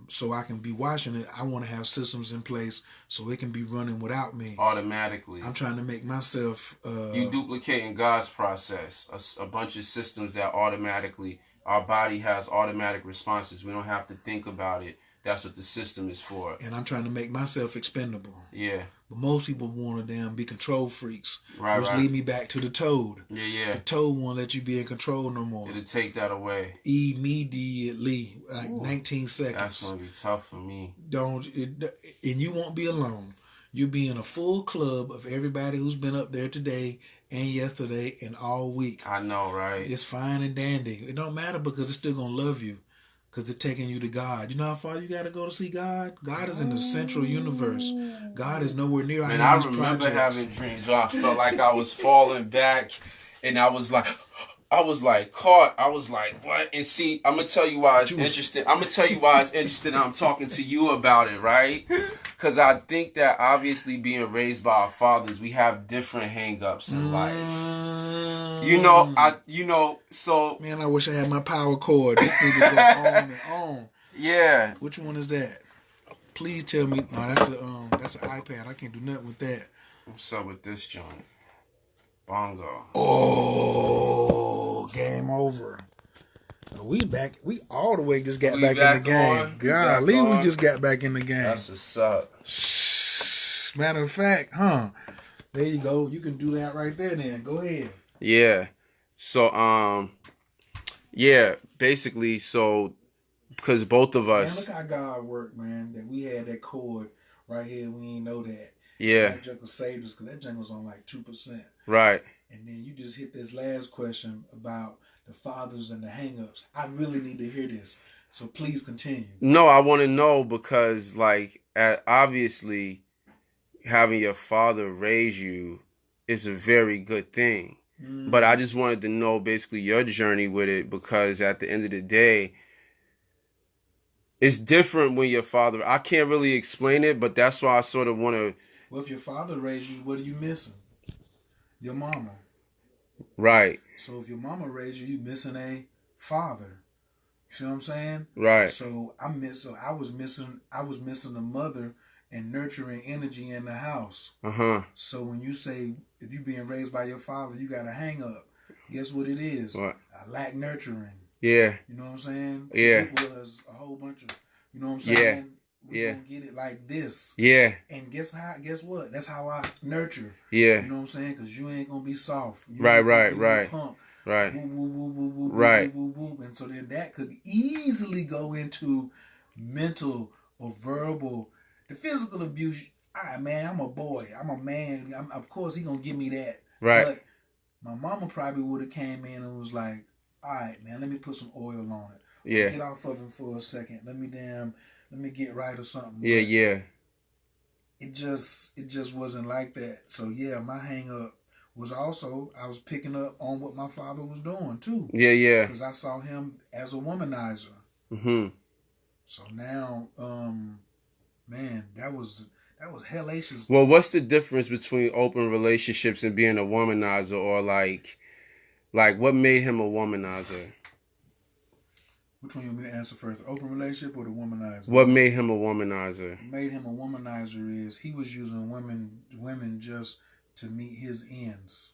so I can be watching it. I want to have systems in place so it can be running without me. Automatically. I'm trying to make myself... you duplicating God's process. A bunch of systems that automatically... Our body has automatic responses. We don't have to think about it. That's what the system is for. And I'm trying to make myself expendable. Yeah. But most people want to be control freaks. Right, which lead me back to the toad. Yeah. The toad won't let you be in control no more. It'll take that away. Immediately. Like 19 seconds. That's going to be tough for me. And you won't be alone. You'll be in a full club of everybody who's been up there today and yesterday and all week. I know, right? It's fine and dandy. It don't matter because it's still going to love you. Because they're taking you to God. You know how far you got to go to see God? God is in the central universe. God is nowhere near. And I remember having dreams where I felt like I was falling back. And I was like caught. I was like, what? And see, I'm going to tell you why it's interesting. I'm going to tell you why it's interesting. I'm talking to you about it, right? Because I think that obviously being raised by our fathers, we have different hang-ups in life. So... Man, I wish I had my power cord. This thing go on and on. Yeah. Which one is that? Please tell me. No, that's an iPad. I can't do nothing with that. What's up with this joint? Bongo. Oh, game over. We back. We all the way just got back in the game. Golly, we just got back in the game. That's a suck. Matter of fact, there you go. You can do that right there then. Go ahead. Yeah. So, basically, because both of us... Man, look how God worked, man, that we had that chord right here. We ain't know that. Yeah. That jungle saved us because that jungle was on like 2%. Right. And then you just hit this last question about the fathers and the hang-ups. I really need to hear this. So please continue. No, I want to know because, obviously, having your father raise you is a very good thing. But I just wanted to know basically your journey with it because at the end of the day, it's different when your father... I can't really explain it, but that's why I sort of want to... Well, if your father raised you, what are you missing? Your mama. Right. So if your mama raised you, you missing a father. You see what I'm saying? Right. So I was missing a mother and nurturing energy in the house. Uh-huh. So when you say if you being raised by your father, you got a hang up. Guess what it is? What? I lack nurturing. Yeah. You know what I'm saying? Yeah. It was a whole bunch of, you know what I'm saying? We gonna get it like this. Yeah. And guess what? That's how I nurture. Yeah. You know what I'm saying? Because you ain't gonna be soft. You right. Pump. Right. Whoop, whoop, whoop, whoop, whoop, right. Whoop, whoop, whoop. And so then that could easily go into mental or verbal. The physical abuse. Man, I'm a boy. I'm a man. Of course, he gonna give me that. Right. But my mama probably would have came in and was like, "All right, man, let me put some oil on it. Yeah. Get off of him for a second. Let me get right or something." Yeah. But yeah. It just wasn't like that. So yeah, my hang up was also I was picking up on what my father was doing too. Yeah. Yeah. Because I saw him as a womanizer. Mm-hmm. So now, man, that was hellacious. Well, what's the difference between open relationships and being a womanizer, or like what made him a womanizer? Which one you want me to answer first? The open relationship or the womanizer? What made him a womanizer? What made him a womanizer is he was using women just to meet his ends.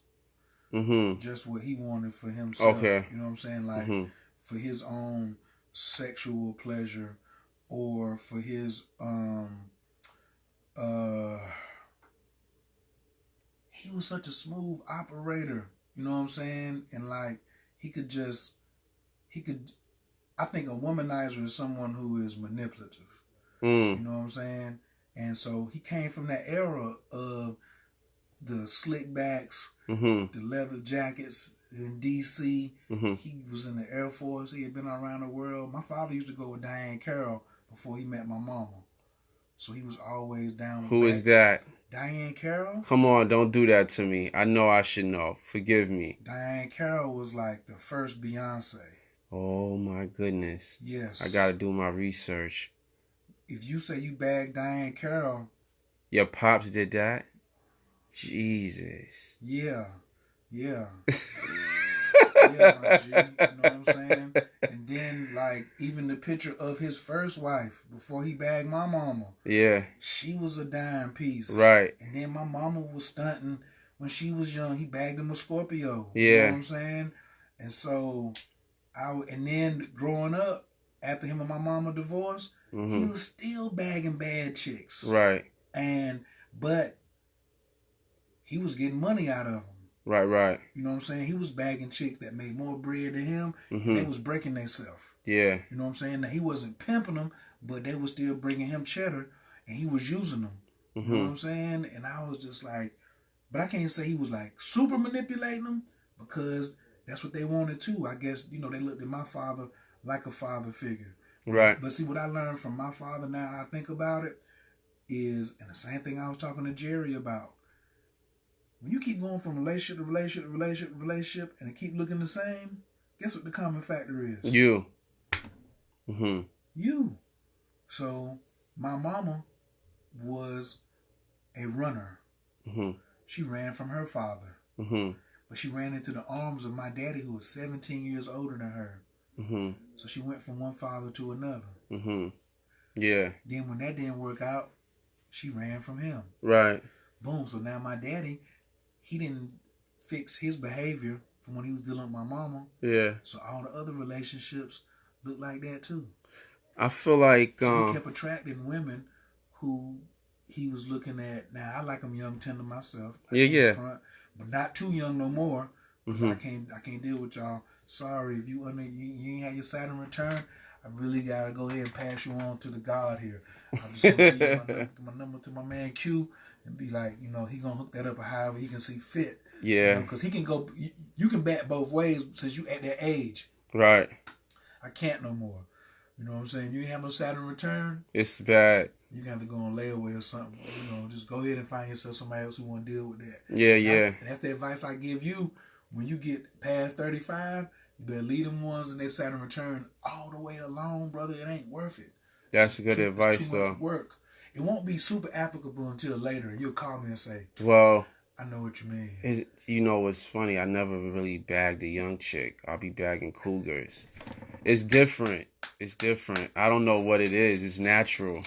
Mm-hmm. Just what he wanted for himself. Okay. You know what I'm saying? Like for his own sexual pleasure, or for his he was such a smooth operator, you know what I'm saying? And like he could I think a womanizer is someone who is manipulative. You know what I'm saying? And so he came from that era of the slick backs, the leather jackets in DC. He was in the Air Force. He had been around the world. My father used to go with Diane Carroll before he met my mama. So he was always down with Who is that? Diane Carroll. Come on, don't do that to me. I know I should know. Forgive me. Diane Carroll was like the first Beyonce. Oh my goodness. Yes. I gotta do my research. If you say you bagged Diane Carroll. Your pops did that? Jesus. Yeah. Yeah. Yeah, my G, you know what I'm saying? And then, like, even the picture of his first wife before he bagged my mama. Yeah. She was a dime piece. Right. And then my mama was stunting when she was young. He bagged him a Scorpio. Yeah. You know what I'm saying? And so, and then growing up, after him and my mama divorced, he was still bagging bad chicks. Right. But he was getting money out of them. Right. You know what I'm saying? He was bagging chicks that made more bread than him. And they was breaking themselves. Yeah. You know what I'm saying? Now, he wasn't pimping them, but they was still bringing him cheddar, and he was using them. You know what I'm saying? And I was just like, but I can't say he was like super manipulating them, because that's what they wanted too. I guess, you know, they looked at my father like a father figure. Right. But see, what I learned from my father now, I think about it, is, and the same thing I was talking to Jerry about, when you keep going from relationship to relationship, and it keep looking the same, guess what the common factor is? You. You. So, my mama was a runner. She ran from her father. But she ran into the arms of my daddy, who was 17 years older than her. So she went from one father to another. Yeah. Then when that didn't work out, she ran from him. Right. Boom. So now my daddy, he didn't fix his behavior from when he was dealing with my mama. Yeah. So all the other relationships look like that too. I feel like so he kept attracting women who he was looking at. Now I like them young, tender myself. Yeah. Front, but not too young no more. I can't deal with y'all. Sorry if you ain't had your Saturn return. I really gotta go ahead and pass you on to the God here. I'm just gonna give my number to my man Q and be like, you know, he gonna hook that up however he can see fit. Yeah. Because he can go. You can bat both ways since you at that age. Right. I can't no more. You know what I'm saying? You ain't have no Saturn return. It's bad. You got to go on layaway or something. You know, just go ahead and find yourself somebody else who want to deal with that. Yeah. And that's the advice I give you. When you get past 35, you better leave them ones in their Saturn return all the way alone, brother. It ain't worth it. That's good advice, it's too much work. It won't be super applicable until later. You'll call me and say, well, I know what you mean. You know what's funny? I never really bagged a young chick. I'll be bagging cougars. It's different. I don't know what it is. It's natural.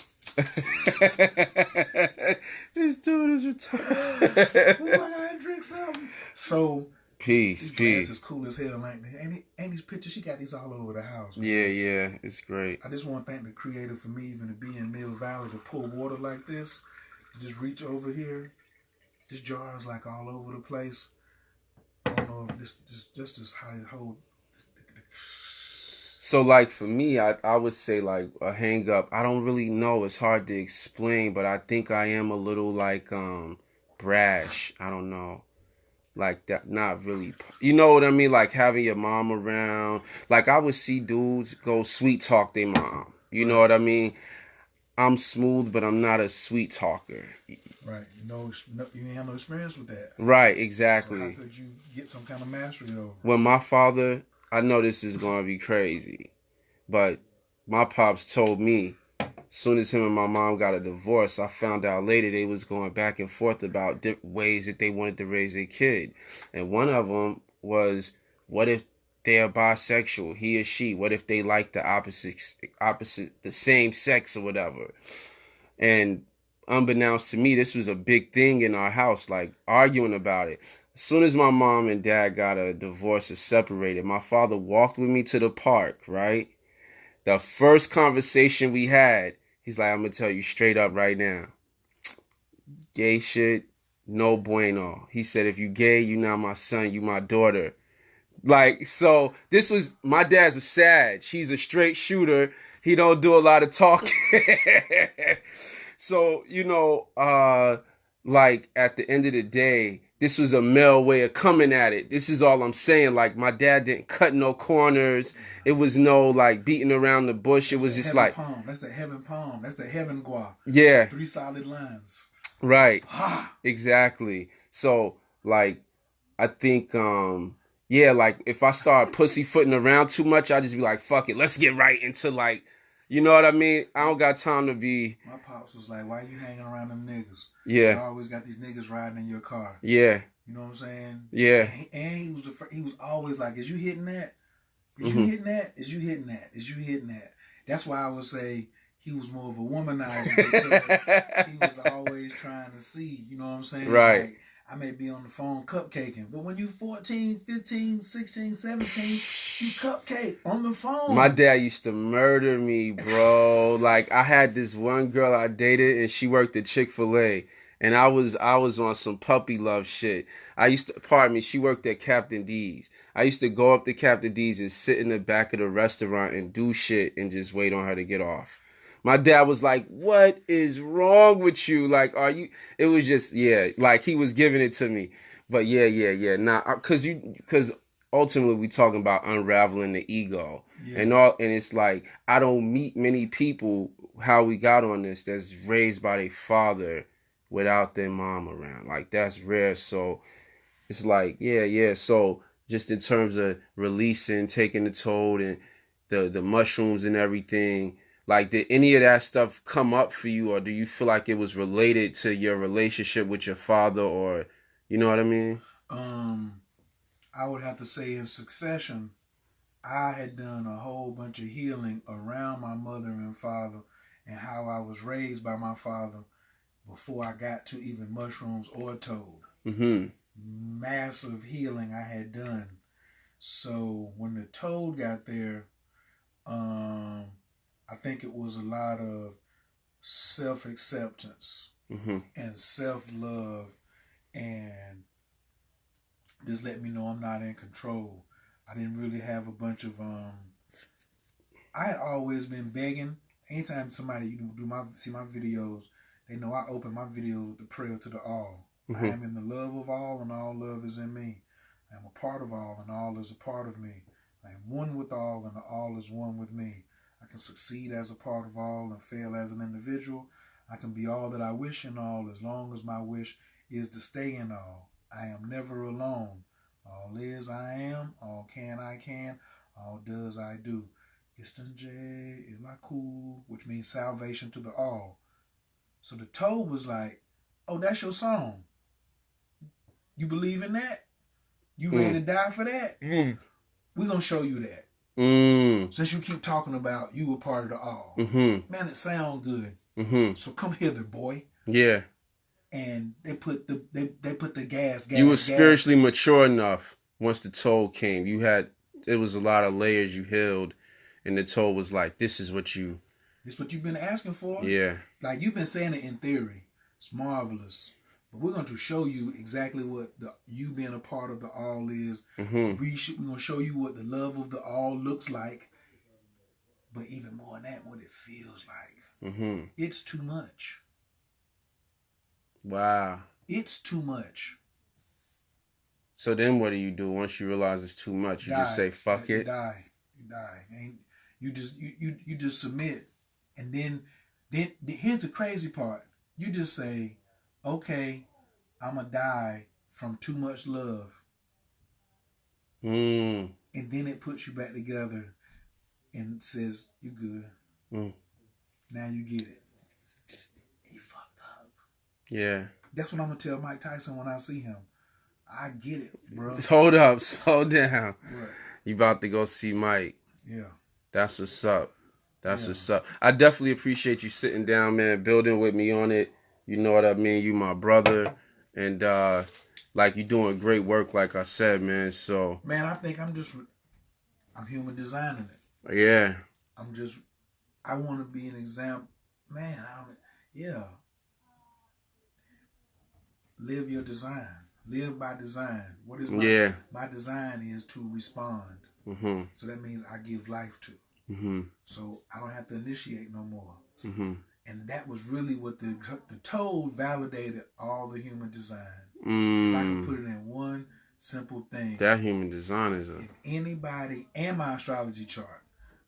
This dude is retarded. I gotta drink next album. So Peace. Jazz is cool as hell, ain't they? And these pictures, she got these all over the house. Man. Yeah, it's great. I just want to thank the creator for me even to be in Mill Valley to pour water like this. Just reach over here. This jar is like all over the place. I don't know if this just is how it hold. So like for me, I would say like a hang up. I don't really know. It's hard to explain, but I think I am a little like brash. I don't know. Like that, not really. You know what I mean? Like having your mom around. Like I would see dudes go sweet talk their mom. You know what I mean? I'm smooth, but I'm not a sweet talker. Right. You ain't have no experience with that. Right, exactly. So how could you get some kind of mastery over? When my father, I know this is going to be crazy, but my pops told me, as soon as him and my mom got a divorce, I found out later they was going back and forth about ways that they wanted to raise their kid. And one of them was, what if they're bisexual, he or she? What if they like the opposite, the same sex or whatever? And unbeknownst to me, this was a big thing in our house, like arguing about it. As soon as my mom and dad got a divorce or separated, my father walked with me to the park, right? The first conversation we had, he's like, I'm going to tell you straight up right now. Gay shit, no bueno. He said, if you gay, you not my son, you my daughter. Like, so this was, my dad's a Sag. He's a straight shooter. He don't do a lot of talking. So, you know, like at the end of the day, this was a male way of coming at it. This is all I'm saying. Like my dad didn't cut no corners. It was no like beating around the bush. It was just like palm. That's the heaven palm. That's the heaven gua. Yeah. 3 solid lines. Right. Exactly. So like I think yeah, like if I start pussyfooting around too much, I just be like, fuck it, let's get right into like, you know what I mean? I don't got time to be. My pops was like, why you hanging around them niggas? Yeah. You always got these niggas riding in your car. Yeah. You know what I'm saying? Yeah. And he was always like, is you hitting that? Is you hitting that? Is you hitting that? Is you hitting that? That's why I would say he was more of a womanizer because he was always trying to see, you know what I'm saying? Right. Like, I may be on the phone cupcaking, but when you 14, 15, 16, 17, you cupcake on the phone. My dad used to murder me, bro. Like I had this one girl I dated and she worked at Chick-fil-A and I was on some puppy love shit. She worked at Captain D's. I used to go up to Captain D's and sit in the back of the restaurant and do shit and just wait on her to get off. My dad was like, what is wrong with you? Like, it was just, yeah, like he was giving it to me. But yeah. Nah, cause ultimately we talking about unraveling the ego. Yes. And it's like, I don't meet many people, how we got on this, that's raised by their father without their mom around. Like that's rare. So it's like, yeah. So just in terms of releasing, taking the toad and the mushrooms and everything, like, did any of that stuff come up for you, or do you feel like it was related to your relationship with your father, or, you know what I mean? I would have to say in succession, I had done a whole bunch of healing around my mother and father and how I was raised by my father before I got to even mushrooms or toad. Mm-hmm. Massive healing I had done. So when the toad got there, I think it was a lot of self-acceptance and self-love and just let me know I'm not in control. I didn't really have a bunch of I had always been begging. Anytime somebody see my videos, they know I open my videos with the prayer to the all. I am in the love of all and all love is in me. I am a part of all and all is a part of me. I am one with all and all is one with me. I can succeed as a part of all and fail as an individual. I can be all that I wish in all as long as my wish is to stay in all. I am never alone. All is I am, all can I can, all does I do. Istinje ilaku, which means salvation to the all. So the toad was like, oh, that's your song. You believe in that? You ready to die for that? We're going to show you that. Since you keep talking about you were part of the all. Man, it sounds good. So come hither, boy. Yeah. and they put the gas. You were spiritually mature enough once the toll came. It was a lot of layers you healed, and the toll was like, this is what you've been asking for. Yeah. Like, you've been saying it in theory. It's marvelous. But we're going to show you exactly what you being a part of the all is. Mm-hmm. We're going to show you what the love of the all looks like. But even more than that, what it feels like. Mm-hmm. It's too much. Wow. It's too much. So then what do you do once you realize it's too much? You just say, fuck it? You die. And you just submit. And then here's the crazy part. You just say, okay, I'm going to die from too much love. Mm. And then it puts you back together and says, you good. Mm. Now you get it. You fucked up. Yeah. That's what I'm going to tell Mike Tyson when I see him. I get it, bro. Hold up. Slow down. What? You about to go see Mike. Yeah. That's what's up. What's up. I definitely appreciate you sitting down, man, building with me on it. You know what I mean? You my brother. And, like, you're doing great work, like I said, man. So. Man, I think I'm human designing it. Yeah. I want to be an example. Man, yeah. Live your design. Live by design. What is my design is to respond. Mm-hmm. So that means I give life to. Mm-hmm. So I don't have to initiate no more. Mm-hmm. And that was really what the toad validated all the human design. Mm. If I can put it in one simple thing. That human design is if anybody, and my astrology chart,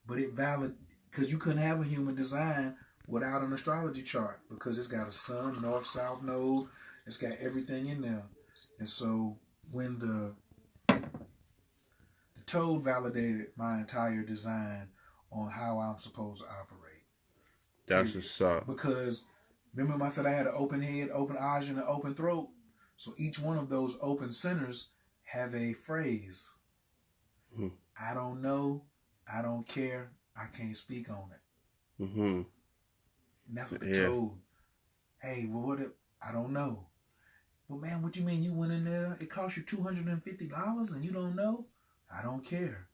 but it valid, because you couldn't have a human design without an astrology chart, because it's got a sun, north, south node. It's got everything in there. And so when the toad validated my entire design on how I'm supposed to operate. That's what's up. Because remember I said I had an open head, open ajna, and an open throat. So each one of those open centers have a phrase. Mm-hmm. I don't know. I don't care. I can't speak on it. Mm-hmm. And that's what the toad. Hey, well, I don't know. Well, man, what you mean you went in there? It cost you $250 and you don't know? I don't care.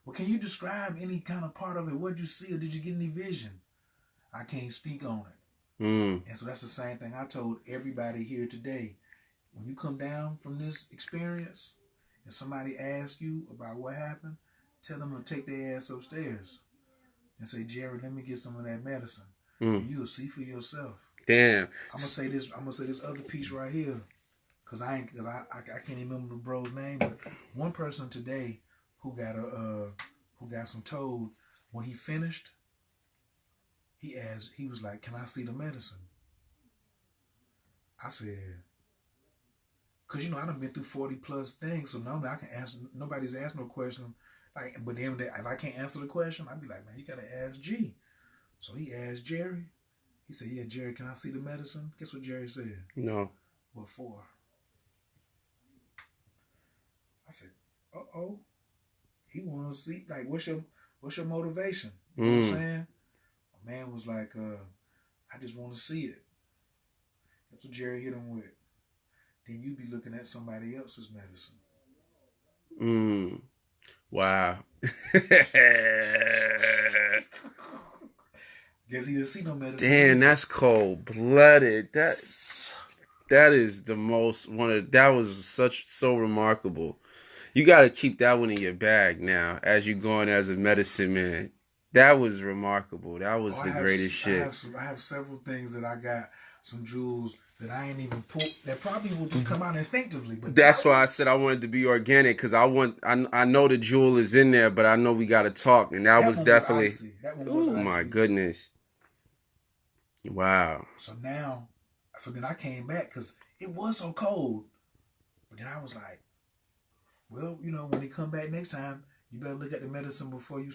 Well, can you describe any kind of part of it? What did you see, or did you get any vision? I can't speak on it. Mm. And so that's the same thing I told everybody here today. When you come down from this experience and somebody asks you about what happened, tell them to take their ass upstairs and say, Jerry, let me get some of that medicine. And you'll see for yourself. Damn. I'm gonna say this other piece right here. Cause I can't even remember the bro's name, but one person today who got some told, when he finished, he was like, can I see the medicine? I said, cause I done been through 40 plus things, so normally I can answer, nobody's asked no question. Like, but then if I can't answer the question, I'd be like, man, you gotta ask G. So he asked Jerry. He said, yeah, Jerry, can I see the medicine? Guess what Jerry said? No. What for? I said, uh-oh. He wants to see, like, what's your motivation? You know what I'm saying? My man was like, I just want to see it. That's what Jerry hit him with. Then you be looking at somebody else's medicine. Wow. Guess he didn't see no medicine. Damn, that's cold-blooded. That is the most that was so remarkable. You got to keep that one in your bag now as you going as a medicine man. That was remarkable. That was the greatest shit. I have several things that I got, some jewels that I ain't even pulled, that probably will just come out instinctively. But that's why I said I wanted to be organic, because I know the jewel is in there, but I know we got to talk, and that was definitely. Oh my goodness! Wow. So then I came back because it was so cold, but then I was like, well, when they come back next time, you better look at the medicine before you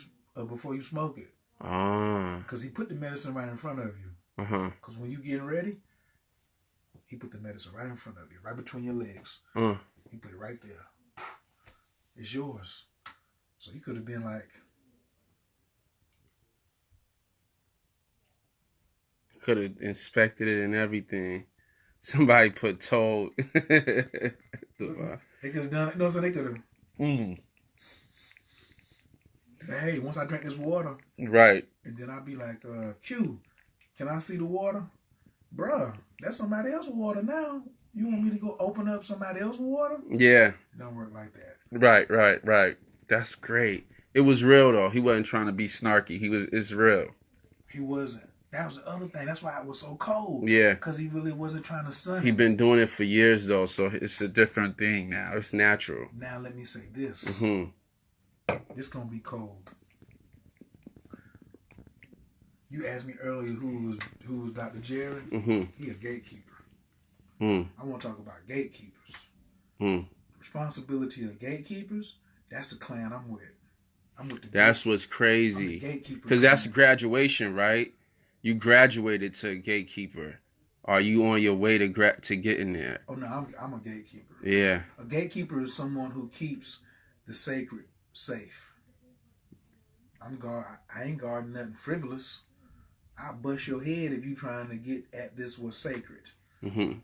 smoke it. Because he put the medicine right in front of you. Because when you getting ready, he put the medicine right in front of you, right between your legs. He put it right there. It's yours. So he could have been like, could have inspected it and everything. Somebody put told. They could have done it. No, so they could have. Mm. Hey, once I drink this water, Right. and then I'll be like, Q, can I see the water? Bruh, that's somebody else's water now. You want me to go open up somebody else's water? Yeah. It don't work like that. Right. That's great. It was real though. He wasn't trying to be snarky. It's real. He wasn't. That was the other thing. That's why it was so cold. Yeah. Because he really wasn't trying to sun He it. been doing it for years though, so it's a different thing now. It's natural. Now let me say this. Mm-hmm. It's gonna be cold. You asked me earlier who was Dr. Jerry. Mm-hmm. He a gatekeeper. Mm. I want to talk about gatekeepers. Mm. Responsibility of gatekeepers. That's the clan I'm with. I'm with the. That's what's crazy. Gatekeeper. Because that's graduation, right? You graduated to gatekeeper. Are you on your way to getting there? Oh no, I'm a gatekeeper. Yeah. A gatekeeper is someone who keeps the sacred safe. I ain't guarding nothing frivolous. I'll bust your head if you trying to get at this what's sacred. Mm-hmm.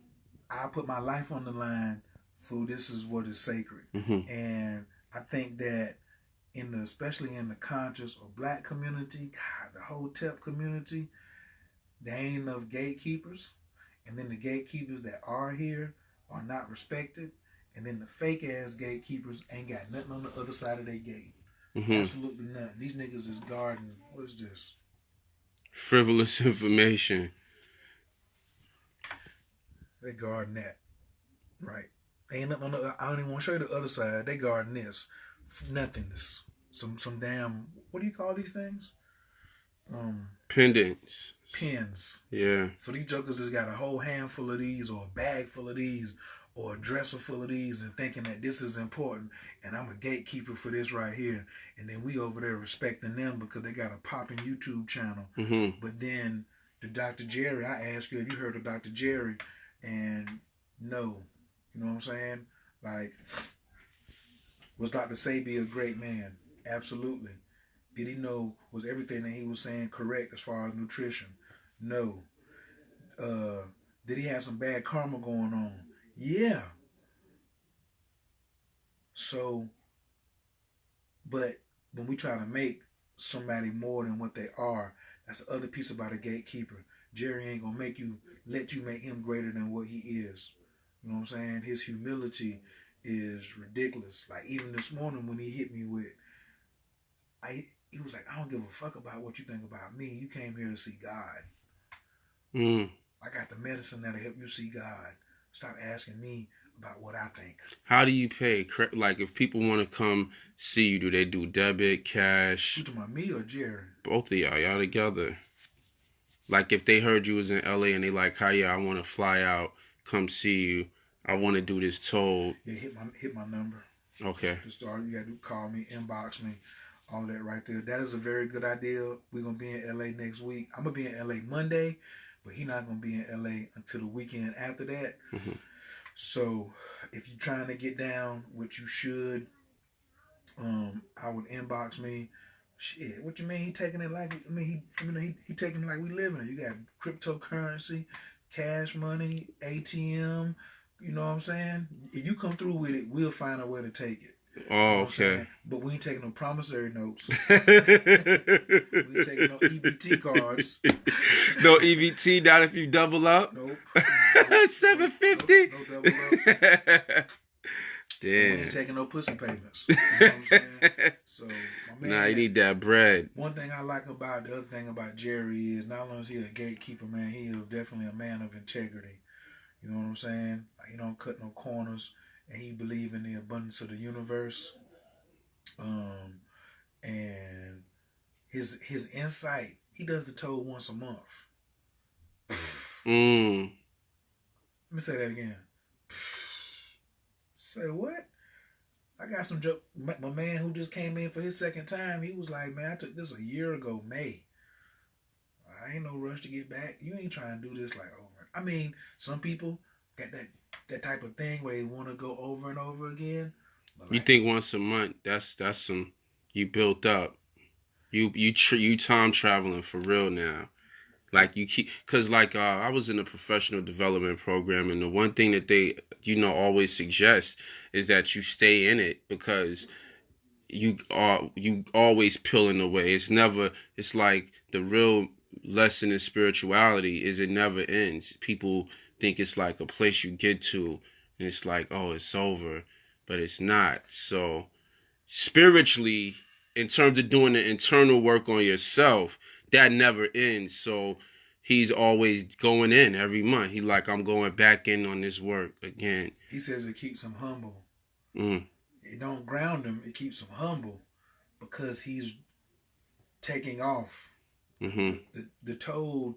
I put my life on the line for this is what is sacred. Mm-hmm. And I think that especially in the conscious or black community, God, the whole TEP community, there ain't enough gatekeepers. And then the gatekeepers that are here are not respected. And then the fake ass gatekeepers ain't got nothing on the other side of their gate. Mm-hmm. Absolutely nothing. These niggas is guarding, what is this? Frivolous information. They guarding that. Right. Ain't nothing on the, I don't even want to show you the other side. They guarding this. Nothingness. Some damn, what do you call these things? Pendants. Pins. Yeah. So these jokers just got a whole handful of these or a bag full of these or a dresser full of these and thinking that this is important and I'm a gatekeeper for this right here. And then we over there respecting them because they got a popping YouTube channel. Mm-hmm. But then the Dr. Jerry, I asked you, have you heard of Dr. Jerry? And no. You know what I'm saying? Like, was Dr. Sebi a great man? Absolutely. Did he know, was everything that he was saying correct as far as nutrition? No. Did he have some bad karma going on? Yeah. So, but when we try to make somebody more than what they are, that's the other piece about a gatekeeper. Jerry ain't gonna let you make him greater than what he is. You know what I'm saying? His humility is ridiculous. Like even this morning when he hit me with, he was like, I don't give a fuck about what you think about me. You came here to see God. Mm. I got the medicine that'll help you see God. Stop asking me about what I think. How do you pay? Like, if people want to come see you, do they do debit, cash? You talking about me or Jerry? Both of y'all together. Like, if they heard you was in LA and they like, hi, yeah, I want to fly out, come see you. I want to do this toll. Yeah, hit my number. Okay. Just all you got to do, call me, inbox me. All that right there. That is a very good idea. We're going to be in LA next week. I'm going to be in LA Monday, but he's not going to be in LA until the weekend after that. Mm-hmm. So if you're trying to get down, which you should, I would inbox me. Shit, what you mean? He taking it like, he taking it like we living it. You got cryptocurrency, cash money, ATM. You know what I'm saying? If you come through with it, we'll find a way to take it. Oh, okay. But we ain't taking no promissory notes. We ain't taking no EBT cards. No EBT, not if you double up? Nope. $750? No double ups. Damn. We ain't taking no pussy payments. You know what I'm saying? So, my man. Nah, you need that bread. One thing I like about, the other thing about Jerry is not only is he a gatekeeper, man, he is definitely a man of integrity. You know what I'm saying? Like, he don't cut no corners. And he believe in the abundance of the universe. And his insight, he does the toll once a month. Mm. Let me say that again. Say what? I got some joke. My man who just came in for his second time, he was like, man, I took this a year ago, May. I ain't no rush to get back. You ain't trying to do this like over. I mean, some people got that type of thing where they want to go over and over again. Like, you think once a month? That's some you built up. You time traveling for real now. Like you keep, cause like I was in a professional development program, and the one thing that they, always suggest is that you stay in it because you always peeling away. It's never. It's like the real lesson in spirituality is it never ends. People think it's like a place you get to, and it's like, oh, it's over, but it's not. So spiritually, in terms of doing the internal work on yourself, that never ends. So he's always going in every month. He like, I'm going back in on this work again. He says it keeps him humble. It don't ground him. It keeps him humble because he's taking off. The toad.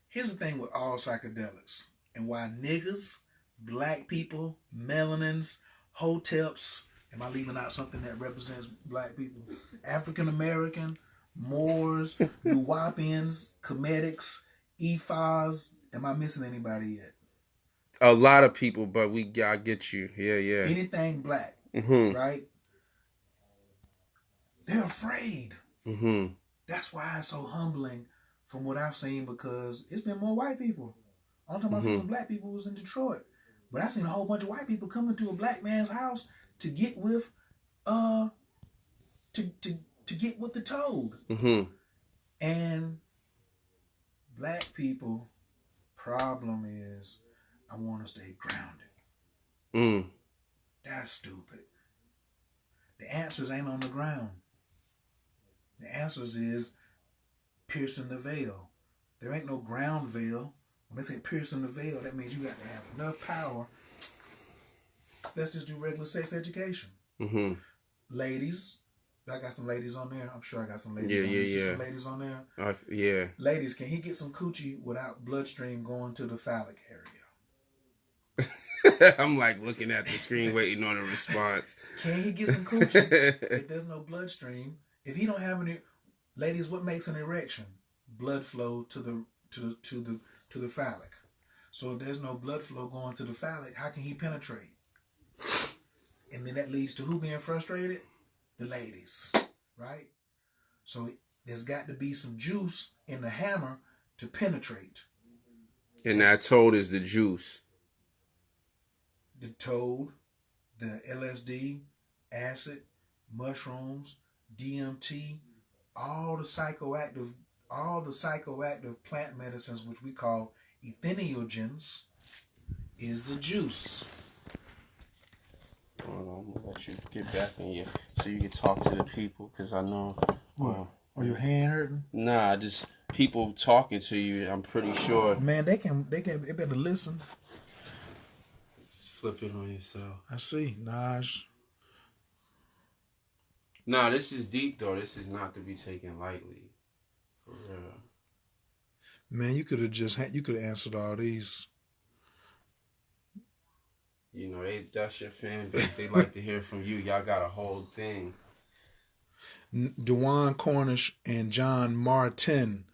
Here's the thing with all psychedelics and why niggas, black people, melanins, hoteps. Am I leaving out something that represents black people? African American, Moors, Nuwapians, Comedics, Ifas. Am I missing anybody yet? A lot of people, but I get you. Yeah. Anything black, right? They're afraid. That's why it's so humbling from what I've seen because it's been more white people. I'm talking about some black people who was in Detroit. But I've seen a whole bunch of white people coming to a black man's house to get with to get with the toad. And black people problem is I want to stay grounded. That's stupid. The answers ain't on the ground. The answers is piercing the veil. There ain't no ground veil. When they say piercing the veil, that means you got to have enough power. Let's just do regular sex education. Ladies, I got some ladies on there. I'm sure I got some ladies on there. Yeah. Some ladies on there. Yeah. Ladies, can he get some coochie without bloodstream going to the phallic area? I'm like looking at the screen waiting on a response. Can he get some coochie if there's no bloodstream? If he don't have any, ladies, what makes an erection? Blood flow to the phallic. So if there's no blood flow going to the phallic, how can he penetrate? And then that leads to who being frustrated? The ladies, right? So there's got to be some juice in the hammer to penetrate. And that toad is the juice. The toad, the LSD, acid, mushrooms, DMT, all the psychoactive plant medicines, which we call entheogens, is the juice. Hold on, I'm gonna let you get back in here so you can talk to the people, because I know. Are your hand hurting? Nah, just people talking to you. I'm pretty sure. Man, they better listen. Flip it on yourself. I see, Naj. Nah, this is deep though. This is not to be taken lightly. For real. Man, you could have answered all these. You know, that's your fan base. They like to hear from you. Y'all got a whole thing. Dewan Cornish and John Martin.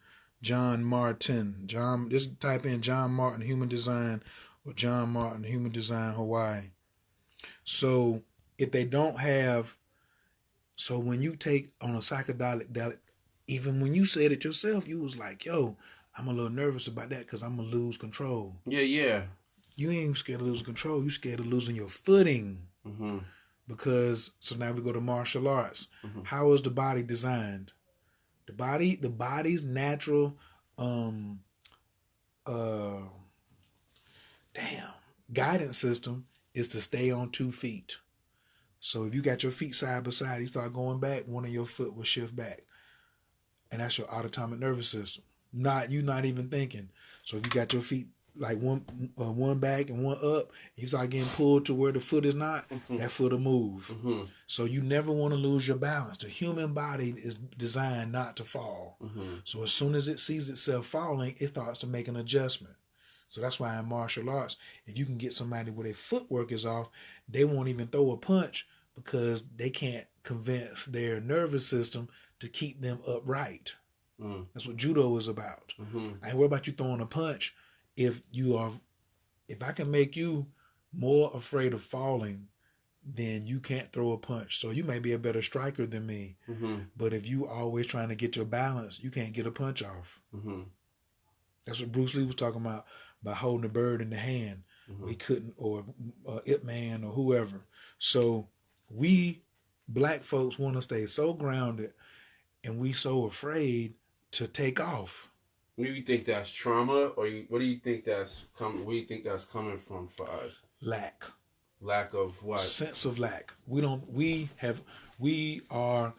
Just type in John Martin Human Design or John Martin Human Design Hawaii. So if they don't have, so when you take on a psychedelic, even when you said it yourself, you was like, yo, I'm a little nervous about that because I'm going to lose control. Yeah. You ain't scared of losing control. You scared of losing your footing. Because, so now we go to martial arts. How is the body designed? The body's natural, guidance system is to stay on 2 feet. So if you got your feet side by side, you start going back, one of your foot will shift back. And that's your autonomic nervous system. You not even thinking. So if you got your feet like one back and one up, you start getting pulled to where the foot is not, that foot will move. So you never want to lose your balance. The human body is designed not to fall. So as soon as it sees itself falling, it starts to make an adjustment. So that's why in martial arts, if you can get somebody where their footwork is off, they won't even throw a punch because they can't convince their nervous system to keep them upright. That's what judo is about. I ain't worried about you throwing a punch. If I can make you more afraid of falling, then you can't throw a punch. So you may be a better striker than me, but if you always trying to get your balance, you can't get a punch off. That's what Bruce Lee was talking about by holding a bird in the hand. He couldn't, or Ip Man or whoever. So we black folks want to stay so grounded, and we so afraid to take off. Do you think that's trauma, or what do you think that's coming? Where do you think that's coming from for us? Lack. Lack of what? Sense of lack. We are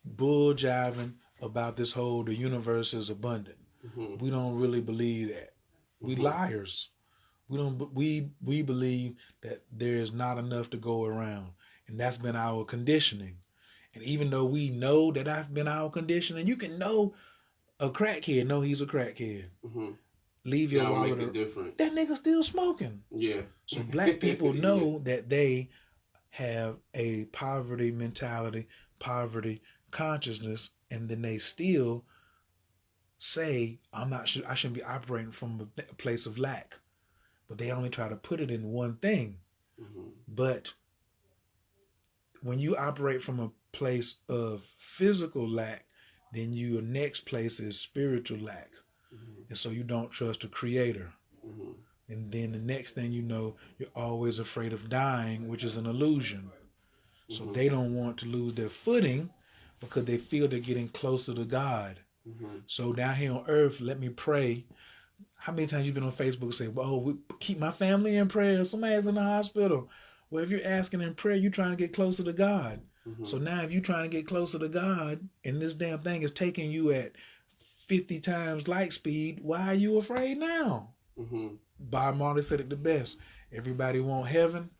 bull jiving about this whole the universe is abundant. We don't really believe that. We liars. We believe that there is not enough to go around, and that's been our conditioning. And even though we know that that's been our conditioning, you can know a crackhead know he's a crackhead. Leave your wallet. That nigga still smoking. Yeah. So black people know that they have a poverty mentality, poverty consciousness, and then they still say, I shouldn't be operating from a place of lack. But they only try to put it in one thing. But when you operate from a place of physical lack, then your next place is spiritual lack. And so you don't trust a creator. And then the next thing you know, you're always afraid of dying, which is an illusion. So they don't want to lose their footing because they feel they're getting closer to God. So down here on earth, let me pray. How many times you been on Facebook saying, well, keep my family in prayer. Somebody's in the hospital. Well, if you're asking in prayer, you're trying to get closer to God. So now if you're trying to get closer to God and this damn thing is taking you at 50 times light speed, why are you afraid now? Bob Marley said it the best. Everybody want heaven.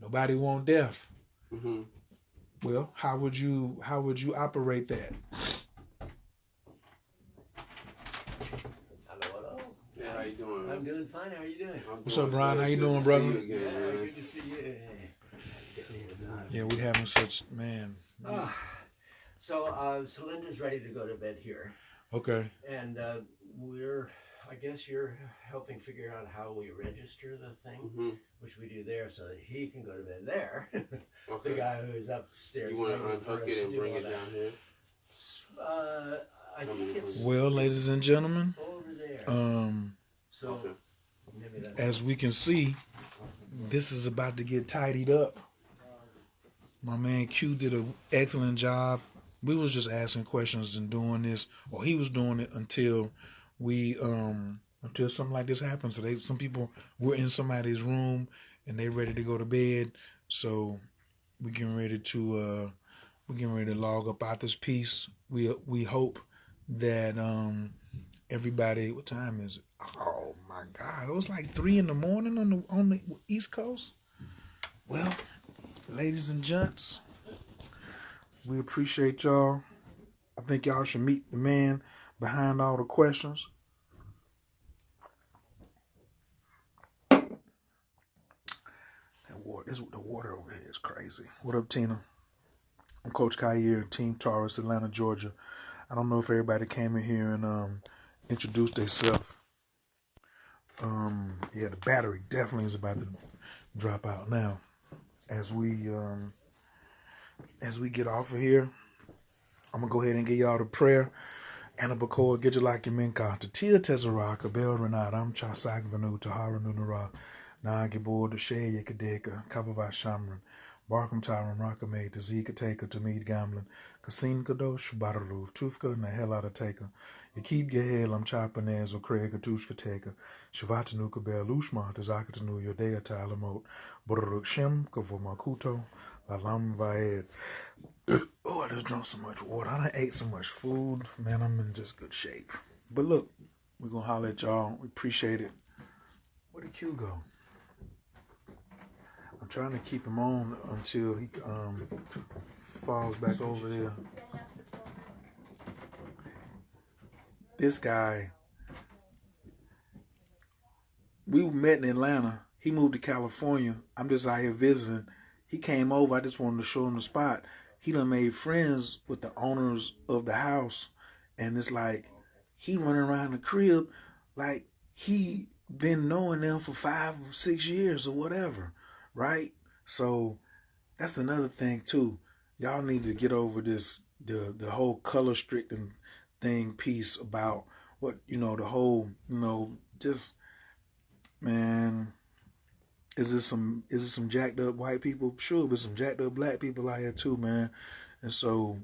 Nobody want death. Well, how would you operate that? How you doing? I'm doing fine. How are you doing? What's up, Brian? How you doing, brother? Good to see you. Yeah, we having such, man. So Linda's ready to go to bed here. Okay. And I guess you're helping figure out how we register the thing, which we do there so that he can go to bed there. Okay. The guy who's upstairs. You want to unhook it and bring it down here? I think it's... Well, ladies and gentlemen, over there. So, okay. Maybe that's... As we can see, this is about to get tidied up. My man Q did an excellent job. We was just asking questions and doing this, or he was doing it until until something like this happens. So some people were in somebody's room and they ready to go to bed. So we're getting ready to log up out this piece. We hope that everybody. What time is it? Oh my God! It was like 3 a.m. on the East Coast. Well, ladies and gents, we appreciate y'all. I think y'all should meet the man behind all the questions. The water over here is crazy. What up, Tina? I'm Coach Khayr, Team Taurus, Atlanta, Georgia. I don't know if everybody came in here and introduced themselves. Yeah, the battery definitely is about to drop out now. As we get off of here, I'm gonna go ahead and give y'all the prayer. Anabakor, Gijalaki Minka, Tatia Tezaraka, Bel Renat, Chasak Vanu, Tahara Nunara, Nagibor, the Shea Yakadeka, Kavava Shamran, Barkham Tyron, Rockame, the Zika Taker, Tamid Gamlin, Kasim Kadosh, Badaruf, Tufka, and the hell out of Taker. Yakib Gehel, Chapanez, or Craig, Tushka Taker, Shavatanuka Bel, Ushma, Tazakatanu, Yodea Talamot, Boruk Shem, Kavomakuto, Lalam Vaed. Oh, I just drunk so much water. I done ate so much food. Man, I'm in just good shape. But look, we're going to holler at y'all. We appreciate it. Where did Q go? I'm trying to keep him on until he falls back over there. This guy, we met in Atlanta. He moved to California. I'm just out here visiting. He came over. I just wanted to show him the spot. He done made friends with the owners of the house. And it's like, he running around the crib like he been knowing them for 5 or 6 years or whatever. Right? So that's another thing too. Y'all need to get over this, the whole color stricken thing piece about, what the whole just man. Is it some jacked up white people? Sure, but some jacked up black people out here too, man. And so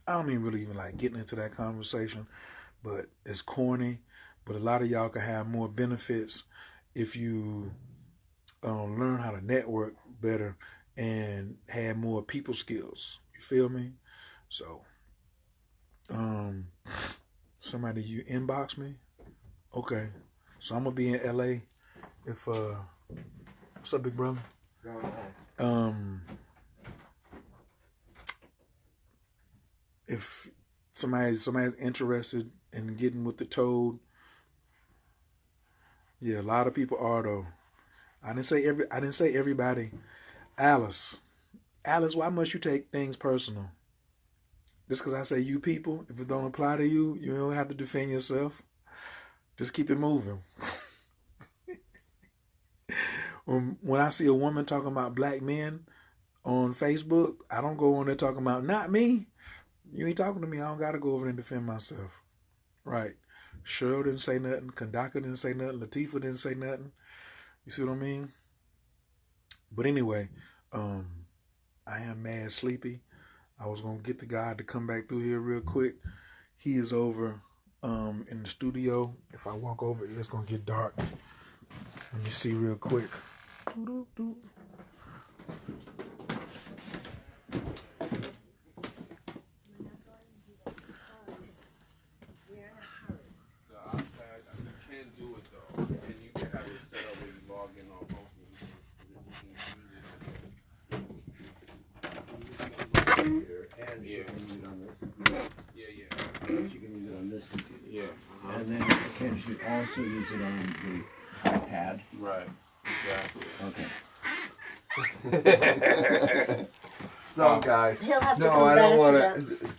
I don't even really like getting into that conversation, but it's corny. But a lot of y'all can have more benefits if you learn how to network better and have more people skills. You feel me? So, somebody you inbox me? Okay. So I'm gonna be in LA. If what's up, big brother? If somebody's interested in getting with the Toad, yeah, a lot of people are though. I didn't say everybody. Alice, why must you take things personal? Just because I say you people, if it don't apply to you, you don't have to defend yourself. Just keep it moving. When I see a woman talking about black men on Facebook, I don't go on there talking about, not me. You ain't talking to me. I don't got to go over there and defend myself. Right. Cheryl didn't say nothing. Kandaka didn't say nothing. Latifah didn't say nothing. You see what I mean? But anyway, I am mad sleepy. I was going to get the guy to come back through here real quick. He is over in the studio. If I walk over, it's going to get dark. Let me see real quick. And then can you also use it on the iPad? Right. Exactly. Okay. Some guy. He'll have to No, come I don't back want to to.